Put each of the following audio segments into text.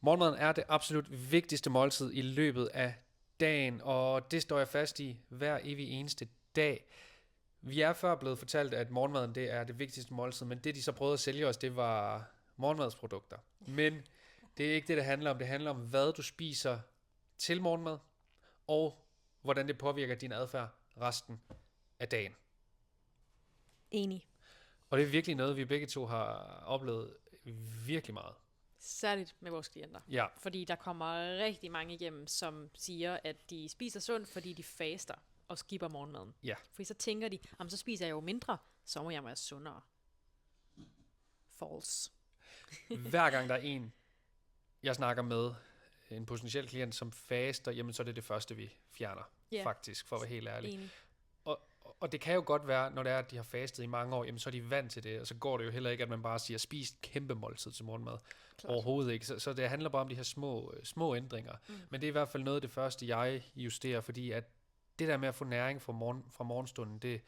Morgenmaden er det absolut vigtigste måltid i løbet af dagen, og det står jeg fast i hver evig eneste dag. Vi er før blevet fortalt, at morgenmaden det er det vigtigste måltid, men det de så prøvede at sælge os, det var morgenmadsprodukter. Men det er ikke det, det handler om. Det handler om, hvad du spiser til morgenmad, og hvordan det påvirker din adfærd resten af dagen. Enig. Og det er virkelig noget, vi begge to har oplevet virkelig meget. Særligt med vores klienter. Ja. Fordi der kommer rigtig mange igennem, som siger, at de spiser sundt, fordi de faster og skipper morgenmaden. Ja. Fordi så tænker de, så spiser jeg jo mindre, så må jeg være sundere. False. Hver gang der er en, jeg snakker med, en potentiel klient, som faster, jamen så er det det første, vi fjerner, faktisk, for at være helt ærlig. Enig. Og det kan jo godt være, når det er, at de har fastet i mange år, jamen så er de vant til det, og så går det jo heller ikke, at man bare siger, spis et kæmpe måltid til morgenmad. Klart. Overhovedet ikke. Så det handler bare om de her små ændringer. Men det er i hvert fald noget af det første, jeg justerer, fordi at det der med at få næring fra morgenstunden,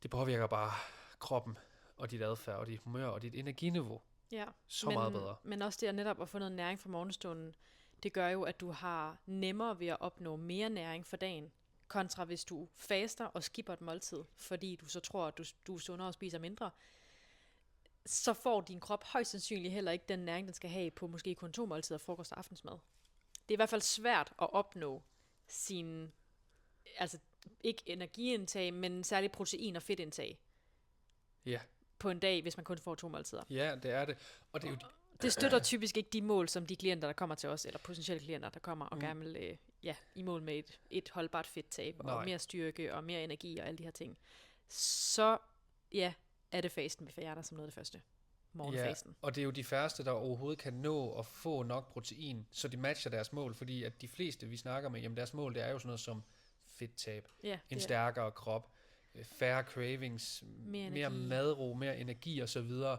det påvirker bare kroppen og dit adfærd og dit humør og dit energiniveau. Ja, meget bedre. Men også det netop at få noget næring fra morgenstunden, det gør jo, at du har nemmere ved at opnå mere næring for dagen, kontra hvis du faster og skipper et måltid, fordi du så tror, at du er sundere og spiser mindre, så får din krop højst sandsynligt heller ikke den næring, den skal have på måske kun 2 måltider, frokost og aftensmad. Det er i hvert fald svært at opnå sin, altså ikke energiindtag, men særligt protein- og fedtindtag. Ja. På en dag, hvis man kun får 2 måltider. Ja, det er det. Og det er jo det støtter typisk ikke de mål, som de klienter, der kommer til os, eller potentielle klienter, der kommer og gerne vil i mål med et holdbart fedttab, og mere styrke, og mere energi, og alle de her ting. Så er det fasten, vi fjerner som noget af det første. Morgenfasten. Ja, og det er jo de færreste, der overhovedet kan nå at få nok protein, så de matcher deres mål, fordi at de fleste, vi snakker med, jamen deres mål, det er jo sådan noget som fedttab, en stærkere krop, færre cravings, mere madro, mere energi og så videre.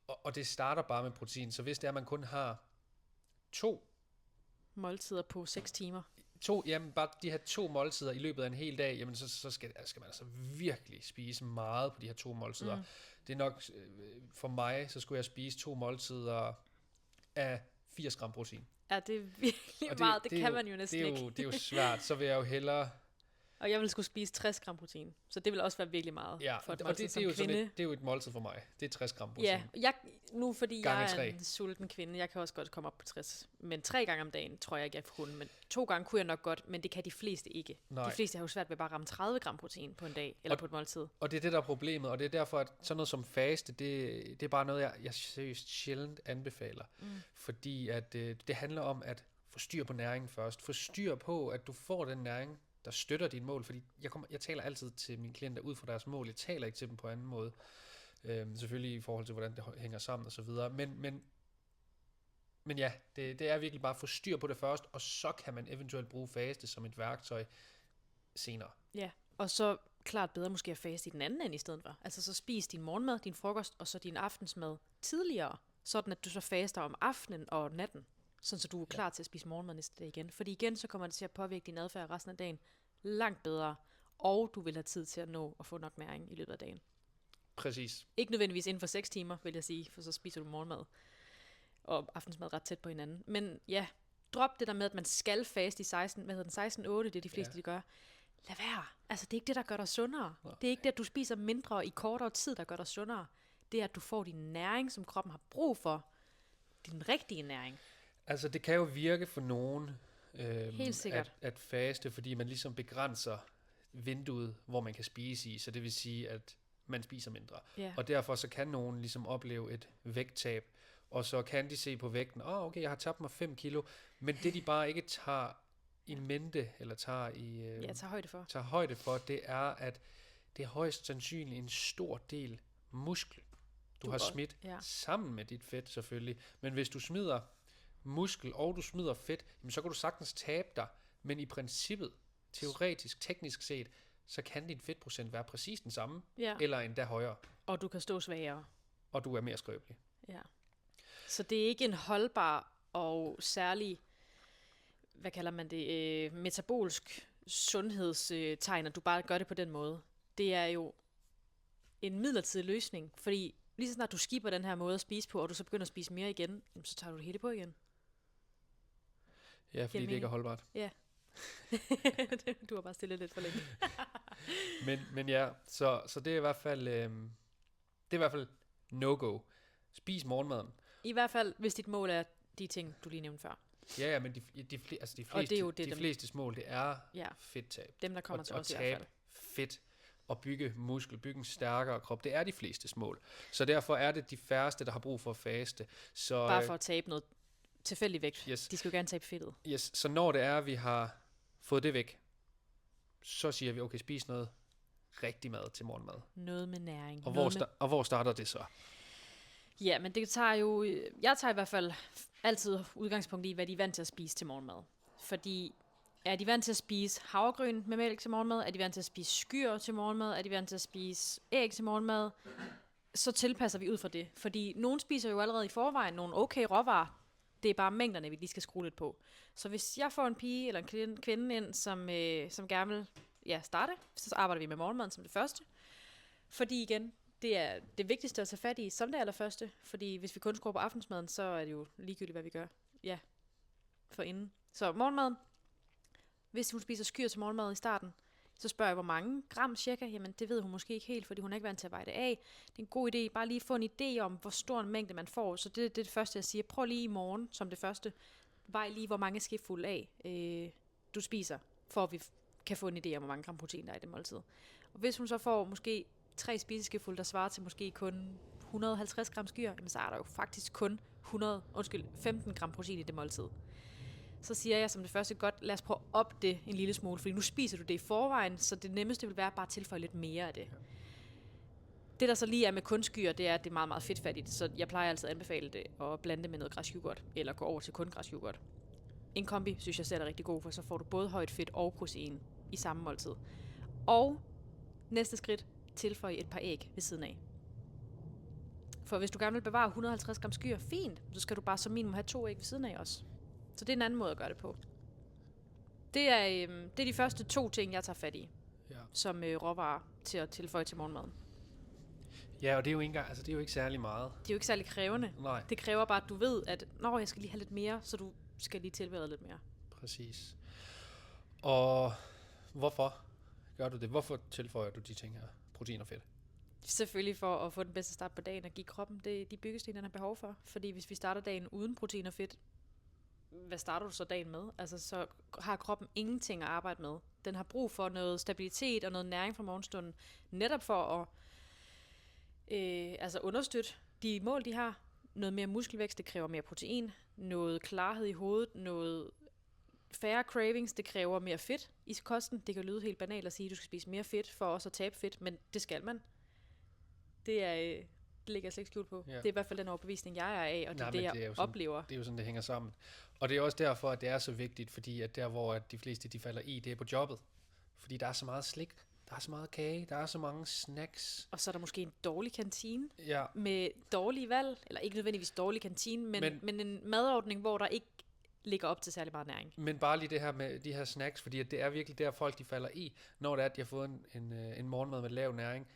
Og det starter bare med protein. Så hvis det er, at man kun har 2 måltider på 6 timer. Jamen bare de her 2 måltider i løbet af en hel dag, jamen så skal man altså virkelig spise meget på de her 2 måltider. Det er nok, for mig, så skulle jeg spise 2 måltider af 80 gram protein. Ja, det er virkelig meget. Det kan man jo næsten ikke. Det er jo svært. Så vil jeg jo hellere... Og jeg vil skulle spise 60 gram protein. Så det vil også være virkelig meget for et måltid som kvinde. Det er jo et måltid for mig. Det er 60 gram protein. Ja, nu fordi gange jeg er 3. en sulten kvinde, jeg kan også godt komme op på 60. Men 3 gange om dagen tror jeg ikke, jeg kunne. Men 2 gange kunne jeg nok godt, men det kan de fleste ikke. Nej. De fleste har jo svært ved bare at ramme 30 gram protein på en dag, eller på et måltid. Og det er det, der er problemet, og det er derfor, at sådan noget som faste, det er bare noget, jeg seriøst sjældent anbefaler. Fordi at det handler om at få styr på næringen først. Få styr på, at du får den næring, der støtter dine mål, fordi jeg taler altid til mine klienter ud fra deres mål. Jeg taler ikke til dem på anden måde. Selvfølgelig i forhold til, hvordan det hænger sammen og så videre. Men ja, det er virkelig bare at få styr på det først, og så kan man eventuelt bruge faste som et værktøj senere. Ja, og så klart bedre måske at faste i den anden ende i stedet for. Altså så spis din morgenmad, din frokost, og så din aftensmad tidligere, sådan at du så faster om aftenen og natten. Sådan så du er klar til at spise morgenmad næste dag igen. Fordi igen, så kommer det til at påvirke din adfærd resten af dagen langt bedre, og du vil have tid til at nå at få nok næring i løbet af dagen. Præcis. Ikke nødvendigvis inden for 6 timer, vil jeg sige, for så spiser du morgenmad og aftensmad ret tæt på hinanden. Men ja, drop det der med, at man skal faste i 16-8, det er de fleste, de gør. Lad være. Altså, det er ikke det, der gør dig sundere. Nej. Det er ikke det, at du spiser mindre i kortere tid, der gør dig sundere. Det er, at du får din næring, som kroppen har brug for. Din rigtige næring. Altså, det kan jo virke for nogen helt sikkert. At faste, fordi man ligesom begrænser vinduet, hvor man kan spise i, så det vil sige, at man spiser mindre. Yeah. Og derfor så kan nogen ligesom opleve et vægttab, og så kan de se på vægten, okay, jeg har tabt mig 5 kilo, men det de bare ikke tager i mente, eller tager højde for, det er, at det er højst sandsynligt en stor del muskel, du har smidt sammen med dit fedt selvfølgelig. Men hvis du smider muskel, og du smider fedt, jamen så kan du sagtens tabe dig, men i princippet, teoretisk, teknisk set, så kan din fedtprocent være præcis den samme, eller endda højere. Og du kan stå svagere. Og du er mere skrøbelig. Ja. Så det er ikke en holdbar og særlig, hvad kalder man det, metabolsk sundhedstegn, at du bare gør det på den måde. Det er jo en midlertidig løsning, fordi lige så snart du skipper den her måde at spise på, og du så begynder at spise mere igen, så tager du det hele på igen. Ja, fordi det ikke er holdbart. Ja. Du har bare stillet lidt for længe. men ja, så det er i hvert fald, det er i hvert fald no-go. Spis morgenmaden. I hvert fald, hvis dit mål er de ting, du lige nævnte før. Ja, men de fleste mål, det er fedttab. Dem, der kommer til os i hvert fald. Fedt og bygge muskel, bygge en stærkere krop. Det er de fleste mål. Så derfor er det de færreste, der har brug for at faste. Så, bare for at tabe noget tilfældig vægt. Yes. De skal jo gerne tabe fedtet. Yes. Så når det er, at vi har fået det væk, så siger vi, okay, spis noget rigtig mad til morgenmad. Noget med næring. Og hvor starter det så? Ja, men det tager jo... Jeg tager i hvert fald altid udgangspunkt i, hvad de er vant til at spise til morgenmad. Fordi er de vant til at spise havregryn med mælk til morgenmad? Er de vant til at spise skyr til morgenmad? Er de vant til at spise æg til morgenmad? Så tilpasser vi ud fra det. Fordi nogen spiser jo allerede i forvejen nogle okay råvarer. Det er bare mængderne, vi lige skal skrue lidt på. Så hvis jeg får en pige eller en kvinde ind, som gerne vil starte, så arbejder vi med morgenmaden som det første. Fordi igen, det er det vigtigste at tage fat i som det allerførste. Fordi hvis vi kun skruer på aftensmaden, så er det jo ligegyldigt, hvad vi gør. Ja, for inden. Så morgenmaden. Hvis hun spiser skyr til morgenmad i starten, så spørger jeg, hvor mange gram cirka. Jamen, det ved hun måske ikke helt, fordi hun er ikke vant til at veje det af. Det er en god idé. Bare lige få en idé om, hvor stor en mængde man får. Så det er det første, jeg siger. Prøv lige i morgen, som det første. Vej lige, hvor mange skefulde af du spiser, for at vi kan få en idé om, hvor mange gram protein der er i det måltid. Og hvis hun så får måske 3 spiseskefulde, der svarer til måske kun 150 gram skyr, jamen, så er der jo faktisk kun 15 gram protein i det måltid. Så siger jeg som det første, godt, lad os prøve at op det en lille smule, fordi nu spiser du det i forvejen, så det nemmeste vil være bare at tilføje lidt mere af det. Ja. Det der så lige er med kun skyer, det er, at det er meget, meget fedtfattigt, så jeg plejer altid at anbefale det at blande det med noget græsyoghurt, eller gå over til kun græsyoghurt. En kombi, synes jeg selv er rigtig god, for så får du både højt fedt og protein i samme måltid. Og næste skridt, tilføje et par æg ved siden af. For hvis du gerne vil bevare 150 gram skyr, fint, så skal du bare som minimum have 2 æg ved siden af også. Så det er en anden måde at gøre det på. Det er de første 2 ting, jeg tager fat i, som råvarer til at tilføje til morgenmaden. Ja, og det er jo ikke engang, det er jo ikke særlig meget. Det er jo ikke særlig krævende. Nej. Det kræver bare, at du ved, at jeg skal lige have lidt mere, så du skal lige tilberede lidt mere. Præcis. Og hvorfor gør du det? Hvorfor tilføjer du de ting her? Protein og fedt? Selvfølgelig for at få den bedste start på dagen og give kroppen de byggesten, den har behov for. Fordi hvis vi starter dagen uden protein og fedt, hvad starter du så dagen med? Altså, så har kroppen ingenting at arbejde med. Den har brug for noget stabilitet og noget næring fra morgenstunden, netop for at understøtte de mål, de har. Noget mere muskelvækst, det kræver mere protein. Noget klarhed i hovedet, noget færre cravings, det kræver mere fedt i kosten. Det kan lyde helt banalt at sige, at du skal spise mere fedt for også at tabe fedt, men det skal man. Det ligger jeg slet ikke skjult på. Ja. Det er i hvert fald den overbevisning, jeg er af, og det er det, jeg oplever. Det er jo sådan, det hænger sammen. Og det er også derfor, at det er så vigtigt, fordi at der, hvor de fleste de falder i, det er på jobbet. Fordi der er så meget slik, der er så meget kage, der er så mange snacks. Og så er der måske en dårlig kantine med dårlige valg, eller ikke nødvendigvis dårlig kantine, men en madordning, hvor der ikke ligger op til særlig meget næring. Men bare lige det her med de her snacks, fordi at det er virkelig der, folk de falder i, når det er, at de har fået en morgenmad med lav næring.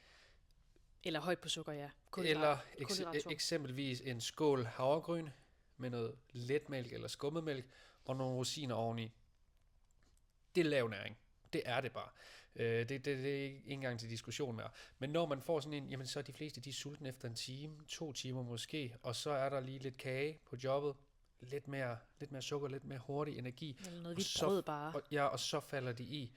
Eller højt på sukker, ja. Eller eksempelvis en skål havregryn med noget letmælk eller skummemælk og nogle rosiner oveni. Det er lav næring. Det er det bare. Det er ikke engang til diskussion mere. Men når man får sådan en, jamen så er de fleste de er sultne efter 1 time, 2 timer måske, og så er der lige lidt kage på jobbet, lidt mere sukker, lidt mere hurtig energi. Eller noget hvidt brød bare. Og så falder de i.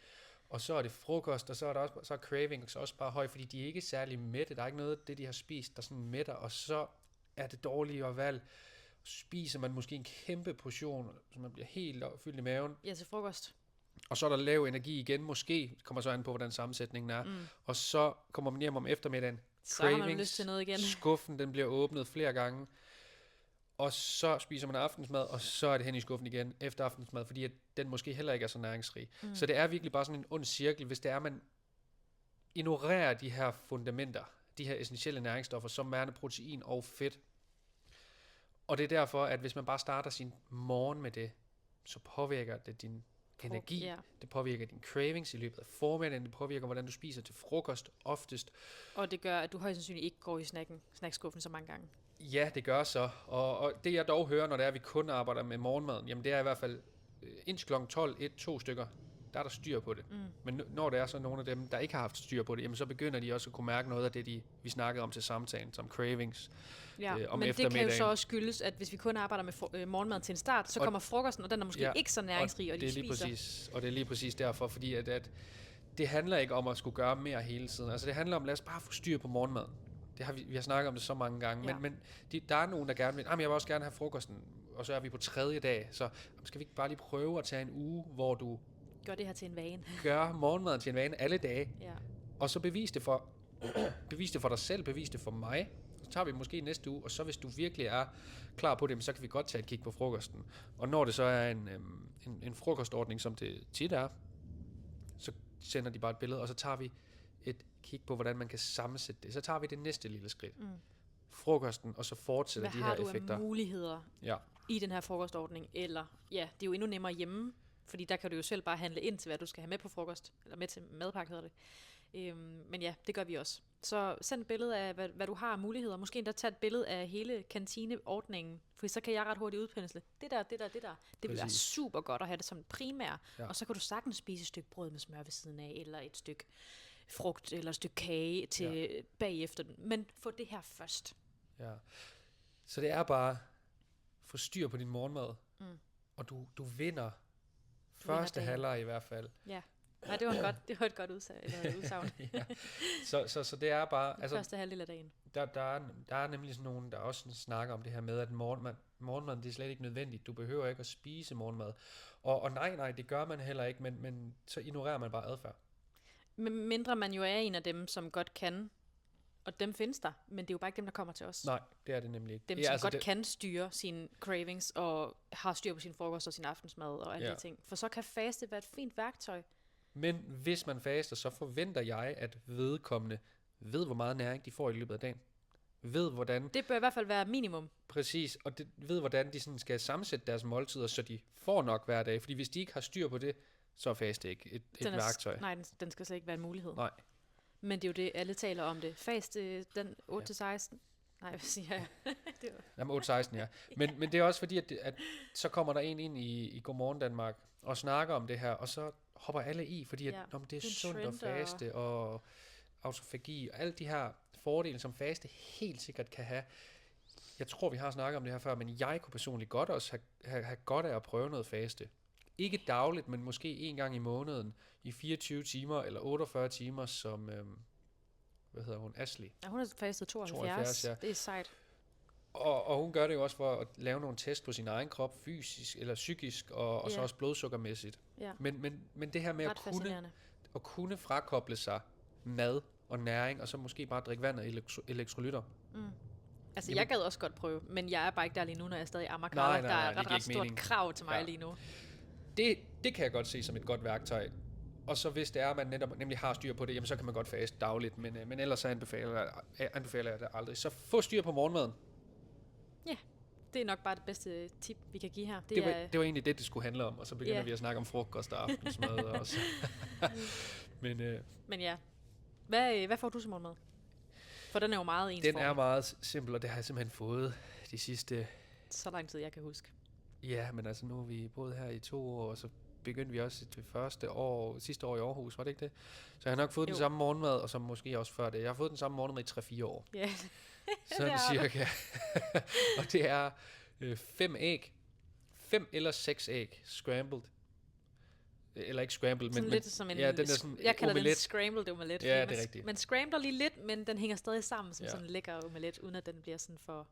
Og så er det frokost, og så er der også cravings også bare høj, fordi de er ikke særlig mætte. Der er ikke noget af det, de har spist, der sådan mætter, og så er det dårligere valg. Spiser man måske en kæmpe portion, så man bliver helt fyldt i maven. Ja, til frokost. Og så er der lav energi igen, måske, kommer så an på, hvordan sammensætningen er. Og så kommer man hjem om eftermiddagen. Så har man lyst til noget igen. Skuffen, den bliver åbnet flere gange. Og så spiser man aftensmad, og så er det hen i skuffen igen efter aftensmad, fordi at den måske heller ikke er så næringsrig. Så det er virkelig bare sådan en ond cirkel, hvis det er, man ignorerer de her fundamenter, de her essentielle næringsstoffer, som er protein og fedt. Og det er derfor, at hvis man bare starter sin morgen med det, så påvirker det din energi, det påvirker din cravings i løbet af formiddagen, det påvirker, hvordan du spiser til frokost oftest. Og det gør, at du højst sandsynligt ikke går i snackskuffen så mange gange. Ja, det gør så. Og det jeg dog hører, når det er, at vi kun arbejder med morgenmaden, jamen det er i hvert fald indtil kl. 12, 2 stykker, der er der styr på det. Men når det er så nogle af dem, der ikke har haft styr på det, jamen så begynder de også at kunne mærke noget af det, vi snakkede om til samtalen, som cravings om men eftermiddagen. Det kan jo så også skyldes, at hvis vi kun arbejder med morgenmad til en start, så kommer frokosten, og den er måske ikke så næringsrig, og de spiser. Og det er lige præcis derfor, fordi at det handler ikke om at skulle gøre mere hele tiden. Altså det handler om, lad os bare få styr på morgenmaden. Vi har snakket om det så mange gange, men der er nogen, der gerne vil, jeg vil også gerne have frokosten, og så er vi på 3. dag, så skal vi ikke bare lige prøve at tage en uge, hvor du gør det her til en vane. Gør morgenmaden til en vane alle dage. Ja. Og så bevis det for dig selv, bevis det for mig. Så tager vi måske næste uge, og så hvis du virkelig er klar på det, så kan vi godt tage et kig på frokosten. Og når det så er en frokostordning, som det tit er, så sender de bare et billede, og så tager vi et kig på, hvordan man kan sammensætte det. Så tager vi det næste lille skridt. Frokosten, og så fortsætter de her effekter. Hvad har du af muligheder i den her frokostordning? Eller, det er jo endnu nemmere hjemme, fordi der kan du jo selv bare handle ind til, hvad du skal have med på frokost, eller med til madpakke hedder det. Men ja, det gør vi også. Så send et billede af, hvad du har af muligheder. Måske endda tage et billede af hele kantineordningen, for så kan jeg ret hurtigt udpensle. Det der. Det vil være super godt at have det som primær. Ja. Og så kan du sagtens spise et stykke brød med smør ved siden af, eller et stykke frugt, eller et stykke kage til bagefter. Men få det her først. Ja. Så det er bare, få styr på din morgenmad, og du vinder første halvleg i hvert fald. Ja. Nej, det var et godt udsagn. Ja. Så det er bare... Altså, første halvdel af dagen. Der er nemlig sådan nogen, der også snakker om det her med, at morgenmad det er slet ikke nødvendigt. Du behøver ikke at spise morgenmad. Og nej, det gør man heller ikke, men så ignorerer man bare adfærd. Mindre man jo er en af dem, som godt kan, og dem findes der, men det er jo bare ikke dem, der kommer til os. Nej, det er det nemlig ikke. Dem, som godt kan styre sine cravings, og har styr på sin frokost og sin aftensmad og alle de ting. For så kan faste være et fint værktøj. Men hvis man faster, så forventer jeg, at vedkommende ved, hvor meget næring de får i løbet af dagen. Ved, hvordan... Det bør i hvert fald være minimum. Præcis, og ved, hvordan de sådan skal sammensætte deres måltider, så de får nok hver dag. Fordi hvis de ikke har styr på det, så er faste ikke et værktøj. Nej, den skal så ikke være en mulighed. Nej. Men det er jo det, alle taler om det. Faste, den 8-16... Nej, hvad siger jeg? Jamen 8-16, ja. Men det er også fordi, at så kommer der en ind i Godmorgen Danmark og snakker om det her, og så hopper alle i, fordi det er sundt at faste og autofagi og alle de her fordele, som faste helt sikkert kan have. Jeg tror, vi har snakket om det her før, men jeg kunne personligt godt også have godt af at prøve noget faste. Ikke dagligt, men måske en gang i måneden i 24 timer eller 48 timer, som... hvad hedder hun? Ashley. Ja, hun har fastet 72. Ja. Det er sejt. Og hun gør det jo også for at lave nogle test på sin egen krop, fysisk eller psykisk, og så også blodsukkermæssigt. Ja. Men det her med at kunne frakoble sig mad og næring, og så måske bare drikke vand og elektrolytter. Altså, jeg gad også godt prøve, men jeg er bare ikke der lige nu, når jeg stadig ammer Carla. Der er ret stort krav til mig lige nu. Det kan jeg godt se som et godt værktøj. Og så hvis det er, at man nemlig har styr på det, jamen så kan man godt faste dagligt, men ellers så anbefaler jeg det aldrig. Så få styr på morgenmaden. Ja, det er nok bare det bedste tip, vi kan give her. Det var egentlig det skulle handle om, og så begynder vi at snakke om frokost og aftensmad også. Men ja, hvad får du som morgenmad? For den er jo meget ensformig. Den er meget simpel, og det har jeg simpelthen fået de sidste... Så lang tid, jeg kan huske. Ja, men altså nu har vi boet her i 2 år, og så begyndte vi også det sidste år i Aarhus, var det ikke det? Så jeg har nok fået den samme morgenmad, og så måske også før det. Jeg har fået den samme morgenmad i 3-4 år. Ja. Sådan cirka. Og det er 5 æg. 5 eller 6 æg. Scrambled. Eller ikke scrambled, sådan men... lidt som en... Ja, den er sådan jeg kalder den scrambled omelet. Ja, det er rigtigt. Man scrambler lige lidt, men den hænger stadig sammen som sådan en lækker omelet, uden at den bliver sådan for...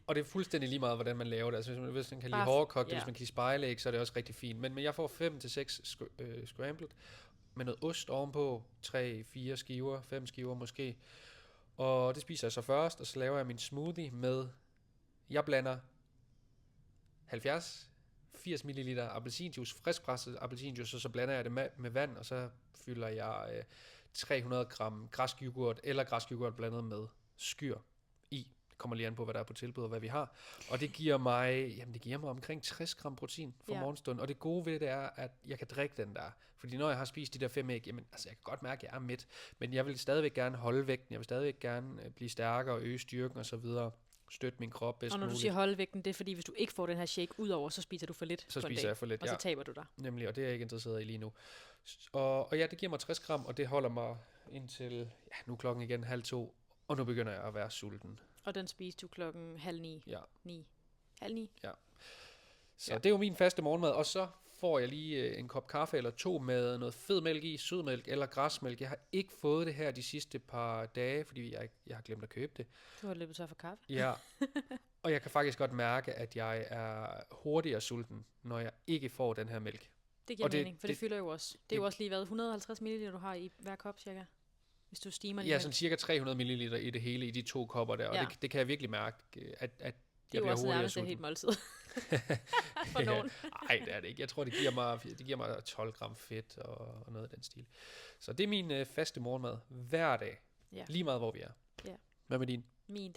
Og det er fuldstændig lige meget, hvordan man laver det. Altså, hvis man kan lide hårdkogt, hvis man kan lide spejlæg, så er det også rigtig fint. Men jeg får 5-6 scrambled med noget ost ovenpå, 3-4 skiver, 5 skiver måske. Og det spiser jeg så først, og så laver jeg min smoothie med... Jeg blander 80 ml appelsinjuice, friskpresset appelsinjuice, og så blander jeg det med vand, og så fylder jeg 300 gram græsk yoghurt, eller græsk yoghurt blandet med skyr i. Kommer lige an på, hvad der er på tilbud og hvad vi har. Og det giver mig omkring 60 gram protein for morgenstunden. Og det gode ved det er, at jeg kan drikke den der. Fordi når jeg har spist de der 5 æg, jamen, altså jeg kan godt mærke, at jeg er mæt. Men jeg vil stadigvæk gerne holde vægten. Jeg vil stadigvæk gerne blive stærkere og øge styrken osv. støtte min krop bedst muligt. Og når du siger holde vægten, det er fordi, hvis du ikke får den her shake ud over, så spiser du for lidt så spiser jeg for lidt, og så taber du dig. Nemlig, og det er jeg ikke interesseret i lige nu. Og ja, det giver mig 60 gram, og det holder mig indtil, ja, nu er klokken igen 1:30, og nu begynder jeg at være sulten. Og den spiser du klokken 8:30? Ja. 8:30? Ja. Så det er jo min faste morgenmad, og så får jeg lige en kop kaffe eller 2 med noget fedmælk i, sødmælk eller græsmælk. Jeg har ikke fået det her de sidste par dage, fordi jeg har glemt at købe det. Du har løbet tør for kaffe. Ja, og jeg kan faktisk godt mærke, at jeg er hurtigere sulten, når jeg ikke får den her mælk. Det giver mening, for det fylder jo også. Det er jo også lige været 150 ml, du har i hver kop cirka, hvis du stimer lige. Ja, sådan cirka 300 ml i det hele, i de 2 kopper der, og det kan jeg virkelig mærke, at det er jo også nærmest et helt måltid. For nogen. Nej, det er det ikke. Jeg tror, det giver mig 12 gram fedt og noget af den stil. Så det er min faste morgenmad hver dag. Ja. Lige meget, hvor vi er. Ja. Hvad med din? Min,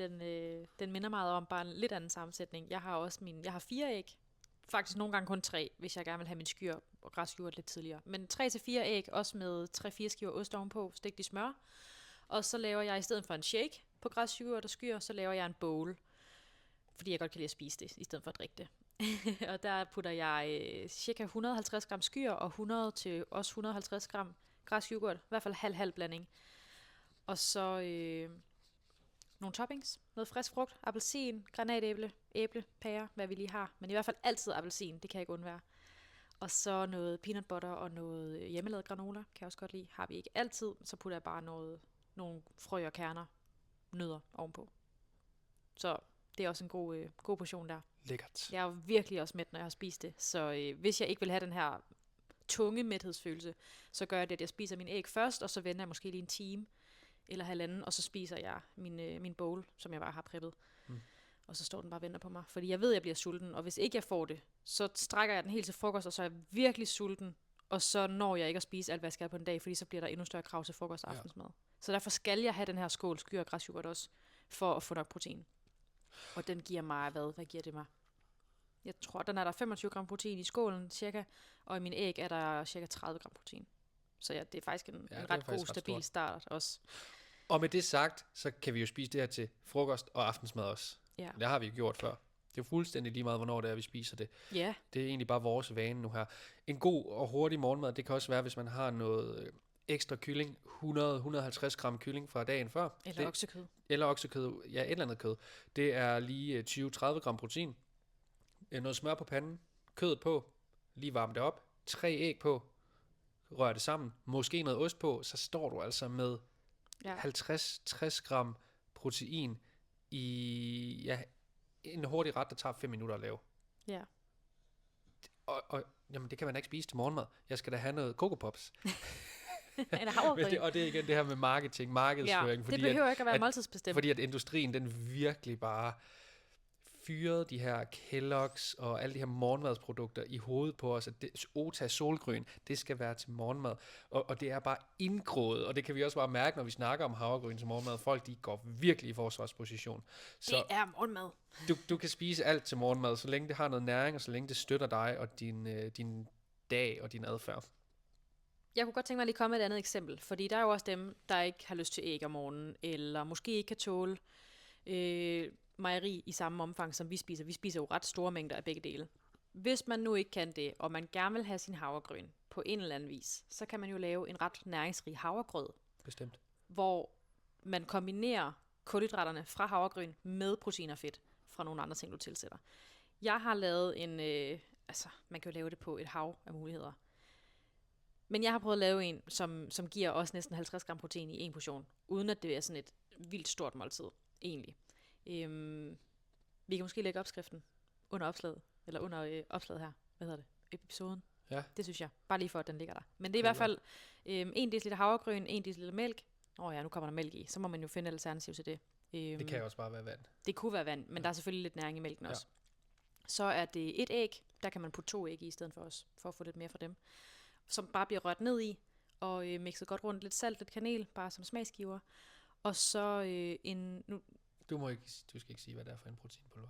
den minder meget om bare en lidt anden sammensætning. Jeg har 4 æg. Faktisk nogle gange kun 3, hvis jeg gerne vil have min skyr og græsyoghurt lidt tidligere. Men 3-4 æg, også med 3-4 skiver ost ovenpå, stegt i smør. Og så laver jeg i stedet for en shake på græsyoghurt og skyr, så laver jeg en bowl. Fordi jeg godt kan lide at spise det, i stedet for at drikke det. Og der putter jeg cirka 150 gram skyr og 100 til også 150 gram græsyoghurt. I hvert fald halv blanding. Og så nogle toppings. Noget frisk frugt, appelsin, granatæble, æble, pære, hvad vi lige har. Men i hvert fald altid appelsin, det kan jeg ikke undvære. Og så noget peanut butter og noget hjemmelavet granola, kan jeg også godt lide. Har vi ikke altid, så putter jeg bare nogle frø og kerner, nødder ovenpå. Så det er også en god portion der. Lækkert. Jeg er virkelig også mæt, når jeg har spist det. Så hvis jeg ikke vil have den her tunge mæthedsfølelse, så gør jeg det, at jeg spiser min æg først, og så venter jeg måske lige en time eller halvanden, og så spiser jeg min bowl, som jeg bare har preppet. Og så står den bare og venter på mig. Fordi jeg ved, at jeg bliver sulten, og hvis ikke jeg får det, så strækker jeg den helt til frokost, og så er jeg virkelig sulten, og så når jeg ikke at spise alt, hvad jeg skal på en dag, fordi så bliver der endnu større krav til frokost og aftensmad. Så derfor skal jeg have den her skål skyr og græsyoghurt også, for at få nok protein. Og den giver mig, hvad giver det mig? Jeg tror, den er der 25 gram protein i skålen, cirka, og i min æg er der cirka 30 gram protein. Så ja, det er faktisk en ret god, stabil start også. Og med det sagt, så kan vi jo spise det her til frokost og aftensmad også. Ja. Det har vi jo gjort før. Det er fuldstændig lige meget, hvornår det er, vi spiser det. Ja. Det er egentlig bare vores vane nu her. En god og hurtig morgenmad, det kan også være, hvis man har noget ekstra kylling, 100-150 gram kylling fra dagen før. Eller oksekød. Eller oksekød, ja, et eller andet kød. Det er lige 20-30 gram protein. Noget smør på panden, kødet på, lige varme det op, 3 æg på, rør det sammen, måske noget ost på, så står du altså med 50-60 gram protein i en hurtig ret, der tager 5 minutter at lave. Ja. Og jamen, det kan man ikke spise til morgenmad. Jeg skal da have noget Coco Pops. Eller havregryn. Og det er igen det her med markedsføring. Ja, det behøver ikke at være måltidsbestemt. Fordi at industrien, den virkelig bare fyrede de her Kellogg's og alle de her morgenmadsprodukter i hovedet på os, at Ota solgryn, det skal være til morgenmad. Og det er bare indgroet, og det kan vi også bare mærke, når vi snakker om havregryn til morgenmad. Folk, de går virkelig i forsvarsposition. Så det er morgenmad. Du kan spise alt til morgenmad, så længe det har noget næring, og så længe det støtter dig og din dag og din adfærd. Jeg kunne godt tænke mig at lige komme med et andet eksempel, fordi der er jo også dem, der ikke har lyst til æg om morgenen, eller måske ikke kan tåle mejeri i samme omfang, som vi spiser. Vi spiser jo ret store mængder af begge dele. Hvis man nu ikke kan det, og man gerne vil have sin havregryn på en eller anden vis, så kan man jo lave en ret næringsrig havregrød. Bestemt. Hvor man kombinerer kulhydraterne fra havregryn med protein og fedt fra nogle andre ting, du tilsætter. Jeg har lavet man kan jo lave det på et hav af muligheder. Men jeg har prøvet at lave en, som giver også næsten 50 gram protein i en portion, uden at det er sådan et vildt stort måltid, egentlig. Vi kan måske lægge opskriften under opslaget, eller under opslaget her. Hvad hedder det? Episoden. Ja. Det synes jeg. Bare lige for, at den ligger der. Men det er i hvert fald 1 dl havregryn, 1 dl mælk. Nu kommer der mælk i. Så må man jo finde et alternativ til det. Det kan jo også bare være vand. Det kunne være vand, men der er selvfølgelig lidt næring i mælken også. Så er det 1 æg. Der kan man putte 2 æg i stedet for os, for at få lidt mere fra dem. Som bare bliver rørt ned i, og mixet godt rundt. Lidt salt, lidt kanel, bare som smagsgiver. Og så Du skal ikke sige, hvad det er for en proteinpulver.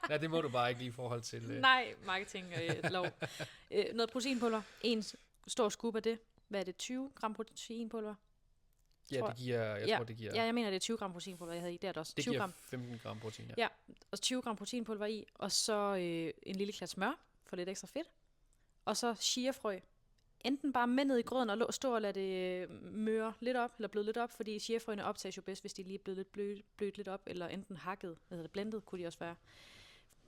Nej, det må du bare ikke lige i forhold til... Nej, marketing-lov. Noget proteinpulver. En stor scoop af det. Hvad er det? 20 gram proteinpulver. Ja, det giver, jeg tror, det giver... Ja, jeg mener, det er 20 gram proteinpulver, jeg havde i. Det er det også. Det giver 15 gram protein, ja. Og 20 gram proteinpulver i, og så en lille klat smør, for lidt ekstra fedt. Og så chiafrø. Enten bare med ned i grøden og stå og lade det møre lidt op, eller bløde lidt op, fordi chiafrøene optages jo bedst, hvis de lige er blevet lidt blødt lidt op, eller enten hakket, eller blendet, kunne de også være.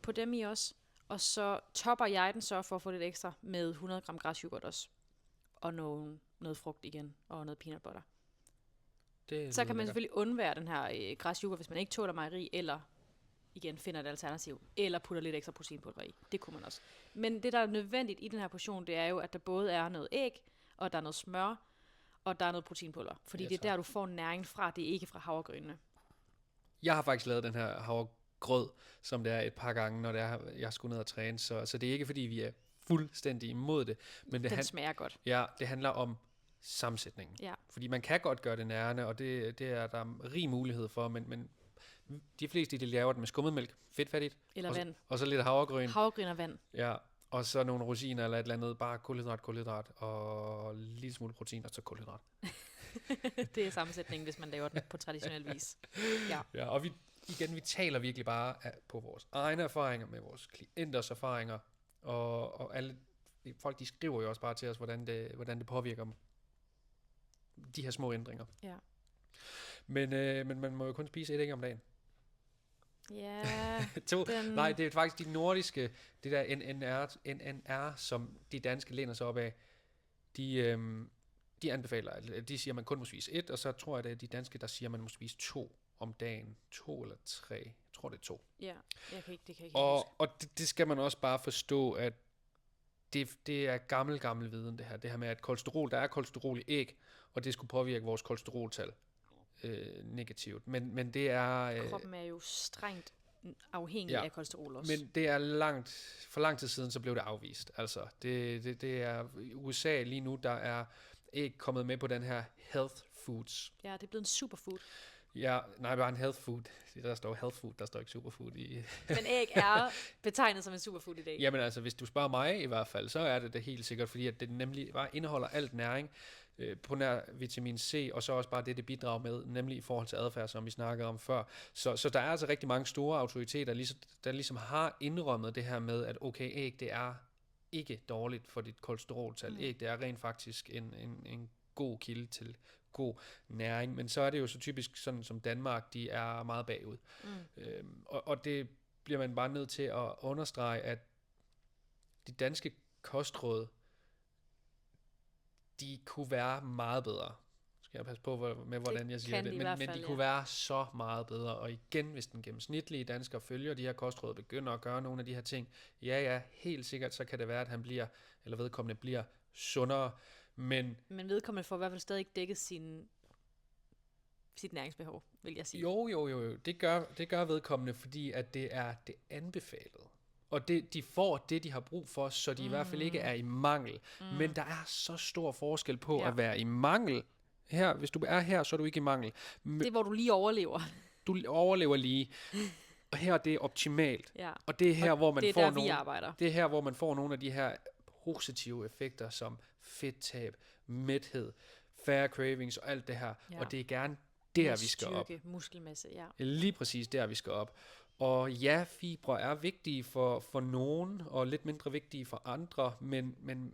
På dem i også. Og så topper jeg den så for at få lidt ekstra med 100 gram græsyoghurt også. Og noget frugt igen, og noget peanut butter. Så kan man selvfølgelig undvære den her græsyoghurt, hvis man ikke tåler mejeri, eller igen finder et alternativ, eller putter lidt ekstra proteinpulver i. Det kunne man også. Men det, der er nødvendigt i den her portion, det er jo, at der både er noget æg, og der er noget smør, og der er noget proteinpulver. Fordi det er der, du får næring fra, det er ikke fra havregrynene. Jeg har faktisk lavet den her havregrød, som det er et par gange, når det er, jeg skulle ned og træne. Så det er ikke, fordi vi er fuldstændig imod det. Men den smager godt. Ja, det handler om sammensætningen. Ja. Fordi man kan godt gøre det nærende, og det er der rig mulighed for, men de fleste, de laver det med skummetmælk, fedtfattigt. Eller vand. Og så lidt havregryn. Havregryn og vand. Ja, og så nogle rosiner eller et eller andet, bare kulhydrat, og en lille smule protein, og så kulhydrat. Det er sammensætningen, hvis man laver den på traditionel vis. Ja, og vi taler virkelig bare på vores egne erfaringer, med vores klienters erfaringer, og alle folk, de skriver jo også bare til os, hvordan det påvirker dem, de her små ændringer. Ja. Men man må jo kun spise et æg om dagen. Ja. Nej, det er faktisk de nordiske, det der NNR, som de danske læner sig op af, de anbefaler, de siger, at man kun må spise 1, og så tror jeg, det er de danske, der siger, at man må spise 2 om dagen. 2 eller 3. Jeg tror, det er 2. Ja, det kan jeg ikke og det skal man også bare forstå, at det er gammel viden, det her med, at der er kolesterol i æg, og det skulle påvirke vores kolesteroltal negativt. Men det er... Kroppen er jo strengt afhængig af kolesterol også. Men det er for lang tid siden, så blev det afvist. Altså, det er i USA lige nu, der er æg kommet med på den her health foods. Ja, det er blevet en superfood. Ja, nej, bare en health food. Der står health food, der står ikke superfood i. Men æg er betegnet som en superfood i dag. Jamen altså, hvis du spørger mig i hvert fald, så er det helt sikkert, fordi at det nemlig bare indeholder alt næring på nær vitamin C, og så også bare det bidrager med, nemlig i forhold til adfærd, som vi snakkede om før. Så der er altså rigtig mange store autoriteter, der ligesom har indrømmet det her med, at okay, æg, det er ikke dårligt for dit kolesteroltal. Æg, det er rent faktisk en god kilde til god næring, men så er det jo så typisk sådan som Danmark, de er meget bagud. Og det bliver man bare nødt til at understrege, at de danske kostråd, de kunne være meget bedre. Skal jeg passe på med, hvordan jeg siger det. Men de kunne være så meget bedre. Og igen, hvis den gennemsnitlige dansker følger de her kostråd, begynder at gøre nogle af de her ting, ja, helt sikkert, så kan det være, at vedkommende bliver sundere. Men vedkommende får i hvert fald stadig ikke dækket sit næringsbehov, vil jeg sige. Jo. Det gør vedkommende, fordi at det er det anbefalet. Og de får det, de har brug for, så de i hvert fald ikke er i mangel. Men der er så stor forskel på at være i mangel. Her, hvis du er her, så er du ikke i mangel. Det er, hvor du lige overlever. Du overlever lige. Og her det er optimalt. Ja. Og det er her, hvor man det er får der, vi arbejder. Det er her, hvor man får nogle af de her positive effekter, som fedttab, mæthed, færre cravings og alt det her. Ja. Og det er gerne der, vi skal op. Muskelmasse, ja. Lige præcis der, vi skal op. Og ja, fibre er vigtige for nogen, og lidt mindre vigtige for andre, men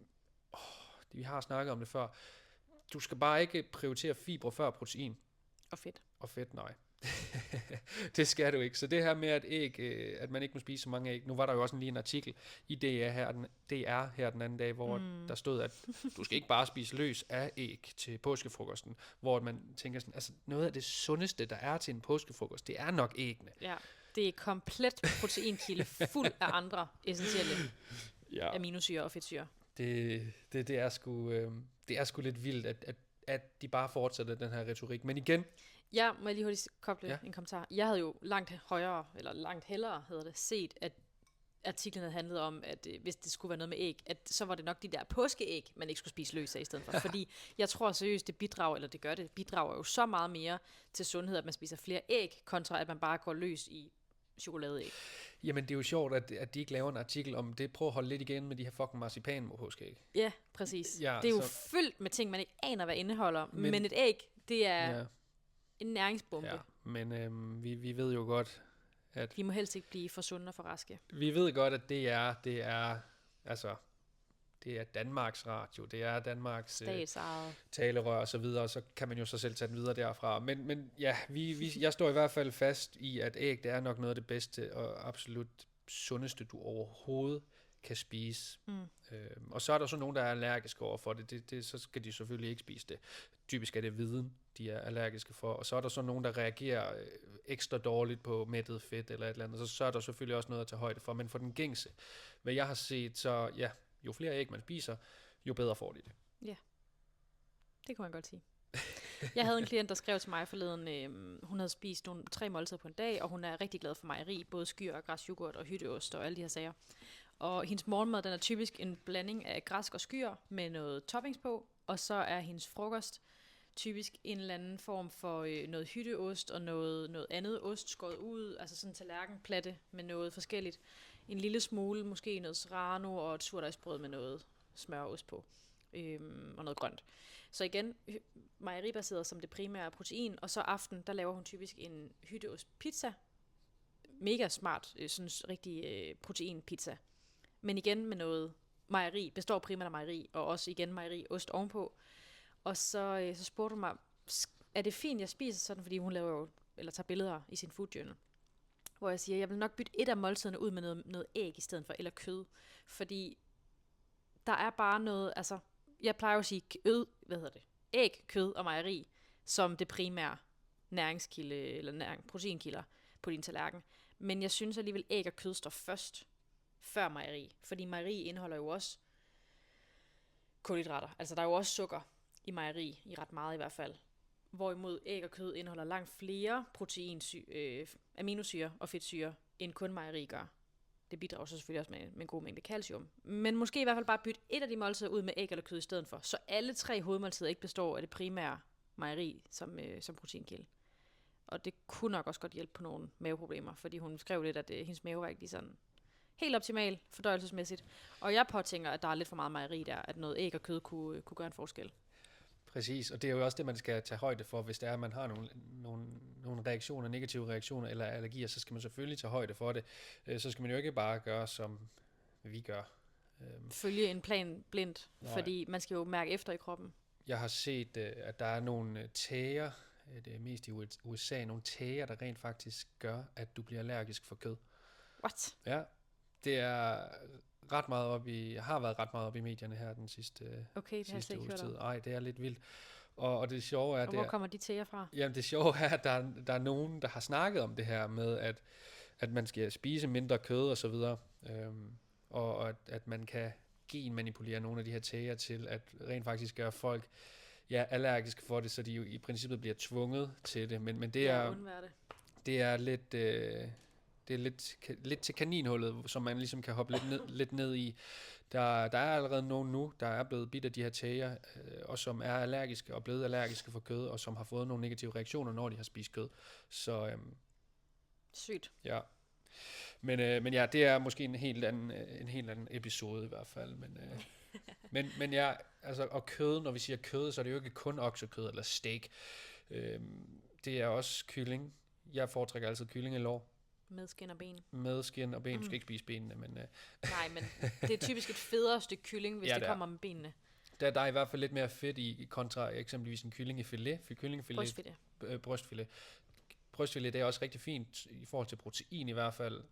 vi har snakket om det før. Du skal bare ikke prioritere fibre før protein. Og fedt, nej. Det skal du ikke. Så det her med, at man ikke må spise så mange æg. Nu var der jo også lige en artikel i DR her den anden dag, hvor der stod, at du skal ikke bare spise løs af æg til påskefrokosten, hvor man tænker sådan, altså noget af det sundeste, der er til en påskefrokost, det er nok æggene. Ja, det er komplet proteinkilde, fuld af andre essentielle aminosyre og fedtsyre. Det er sgu lidt vildt, at de bare fortsætter den her retorik. Men igen... Ja, må jeg lige hurtigt koble en kommentar. Jeg havde jo langt hellere set, at artiklen havde handlet om, at hvis det skulle være noget med æg, at så var det nok de der påskeæg, man ikke skulle spise løs af i stedet for. Fordi jeg tror seriøst, det bidrager jo så meget mere til sundhed, at man spiser flere æg, kontra at man bare går løs i chokoladeæg. Jamen, det er jo sjovt, at de ikke laver en artikel om det. Prøv at holde lidt igen med de her fucking marcipan påskeæg. Ja, præcis. Ja, det er jo fyldt med ting, man ikke aner, hvad indeholder. Men et æg, Det er en næringsbombe. Ja, men vi ved jo godt, at... De må helst ikke blive for sunde og for raske. Vi ved godt, at det er Danmarks Radio, det er Danmarks talerør og så videre, og så kan man jo så selv tage den videre derfra. Men ja, jeg står i hvert fald fast i, at æg, det er nok noget af det bedste og absolut sundeste, du overhovedet kan spise. Og så er der så nogen, der er allergiske over for det. Så skal de selvfølgelig ikke spise det. Typisk er det viden, de er allergiske for. Og så er der så nogen, der reagerer ekstra dårligt på mættet fedt eller et eller andet. Så er der selvfølgelig også noget at tage højde for. Men for den gængse, hvad jeg har set, så ja, jo flere æg man spiser, jo bedre får de det. Ja, det kunne man godt sige. Jeg havde en klient, der skrev til mig forleden, hun havde spist 3 måltider på en dag, og hun er rigtig glad for mejeri, både skyr og græsyoghurt og hytteost og alle de her sager. Og hendes morgenmad, den er typisk en blanding af græsk og skyr med noget toppings på, og så er hendes frokost typisk en eller anden form for noget hytteost og noget andet ost skåret ud, altså sådan en tallerkenplatte med noget forskelligt. En lille smule, måske noget serrano og et surdejsbrød med noget smørost på, og noget grønt. Så igen, mejeribaseret som det primære protein, og så aften, der laver hun typisk en hytteost pizza. Mega smart, sådan rigtig proteinpizza. Men igen med noget mejeri, består primært af mejeri, og også igen mejeriost ovenpå. Og så spurgte hun mig, er det fint, jeg spiser sådan, fordi hun laver jo, eller tager billeder i sin food journal, hvor jeg siger, jeg vil nok bytte et af måltiderne ud med noget æg i stedet for, eller kød. Fordi der er bare noget, altså, jeg plejer jo at sige æg, kød og mejeri, som det primære næringskilde, eller proteinkilder på din tallerken. Men jeg synes alligevel, æg og kød står først, før mejeri. Fordi mejeri indeholder jo også kulhydrater. Altså der er jo også sukker i mejeri, i ret meget i hvert fald. Hvorimod æg og kød indeholder langt flere aminosyre og fedtsyre, end kun mejeri gør. Det bidrager så selvfølgelig også med en god mængde calcium. Men måske i hvert fald bare bytte et af de måltider ud med æg eller kød i stedet for, så alle 3 hovedmåltider ikke består af det primære mejeri som proteinkilde. Og det kunne nok også godt hjælpe på nogle maveproblemer, fordi hun skrev lidt, at hendes mave var ikke lige sådan helt optimal fordøjelsesmæssigt. Og jeg påtænker, at der er lidt for meget mejeri der, at noget æg og kød kunne gøre en forskel. Præcis, og det er jo også det, man skal tage højde for, hvis det er, at man har nogle reaktioner, negative reaktioner eller allergier, så skal man selvfølgelig tage højde for det. Så skal man jo ikke bare gøre, som vi gør. Følge en plan blindt, fordi man skal jo mærke efter i kroppen. Jeg har set, at der er nogle tæger, det er mest i USA, nogle tæger, der rent faktisk gør, at du bliver allergisk for kød. What? Ja, det er ret meget har været ret meget op i medierne her den sidste uges tid. Ej, det er lidt vildt. Og det sjove er... hvor kommer de tæger fra? Jamen det sjove er, at der er nogen, der har snakket om det her med, at man skal spise mindre kød og så videre. Og at man kan genmanipulere nogle af de her tæger til at rent faktisk gøre folk allergiske for det, så de jo i princippet bliver tvunget til det. Men det er lidt... Det er lidt til kaninhullet, som man ligesom kan hoppe lidt ned i. Der er allerede nogen nu, der er blevet bidt af de her tæger, og som er allergiske og blevet allergiske for kød, og som har fået nogle negative reaktioner, når de har spist kød. Så sygt. Ja. Men ja, det er måske en helt anden episode i hvert fald. Men ja, altså, og kød, når vi siger kød, så er det jo ikke kun oksekød eller steak. Det er også kylling. Jeg foretrækker altid kylling i lår. Med skin og ben. Med skin og ben. Du skal ikke spise benene, men... Nej, men det er typisk et federe stykke kylling, hvis det kommer med benene. Der er i hvert fald lidt mere fedt i kontra eksempelvis en kyllingefilet. Brystfilet. Brystfilet, det er også rigtig fint i forhold til protein i hvert fald.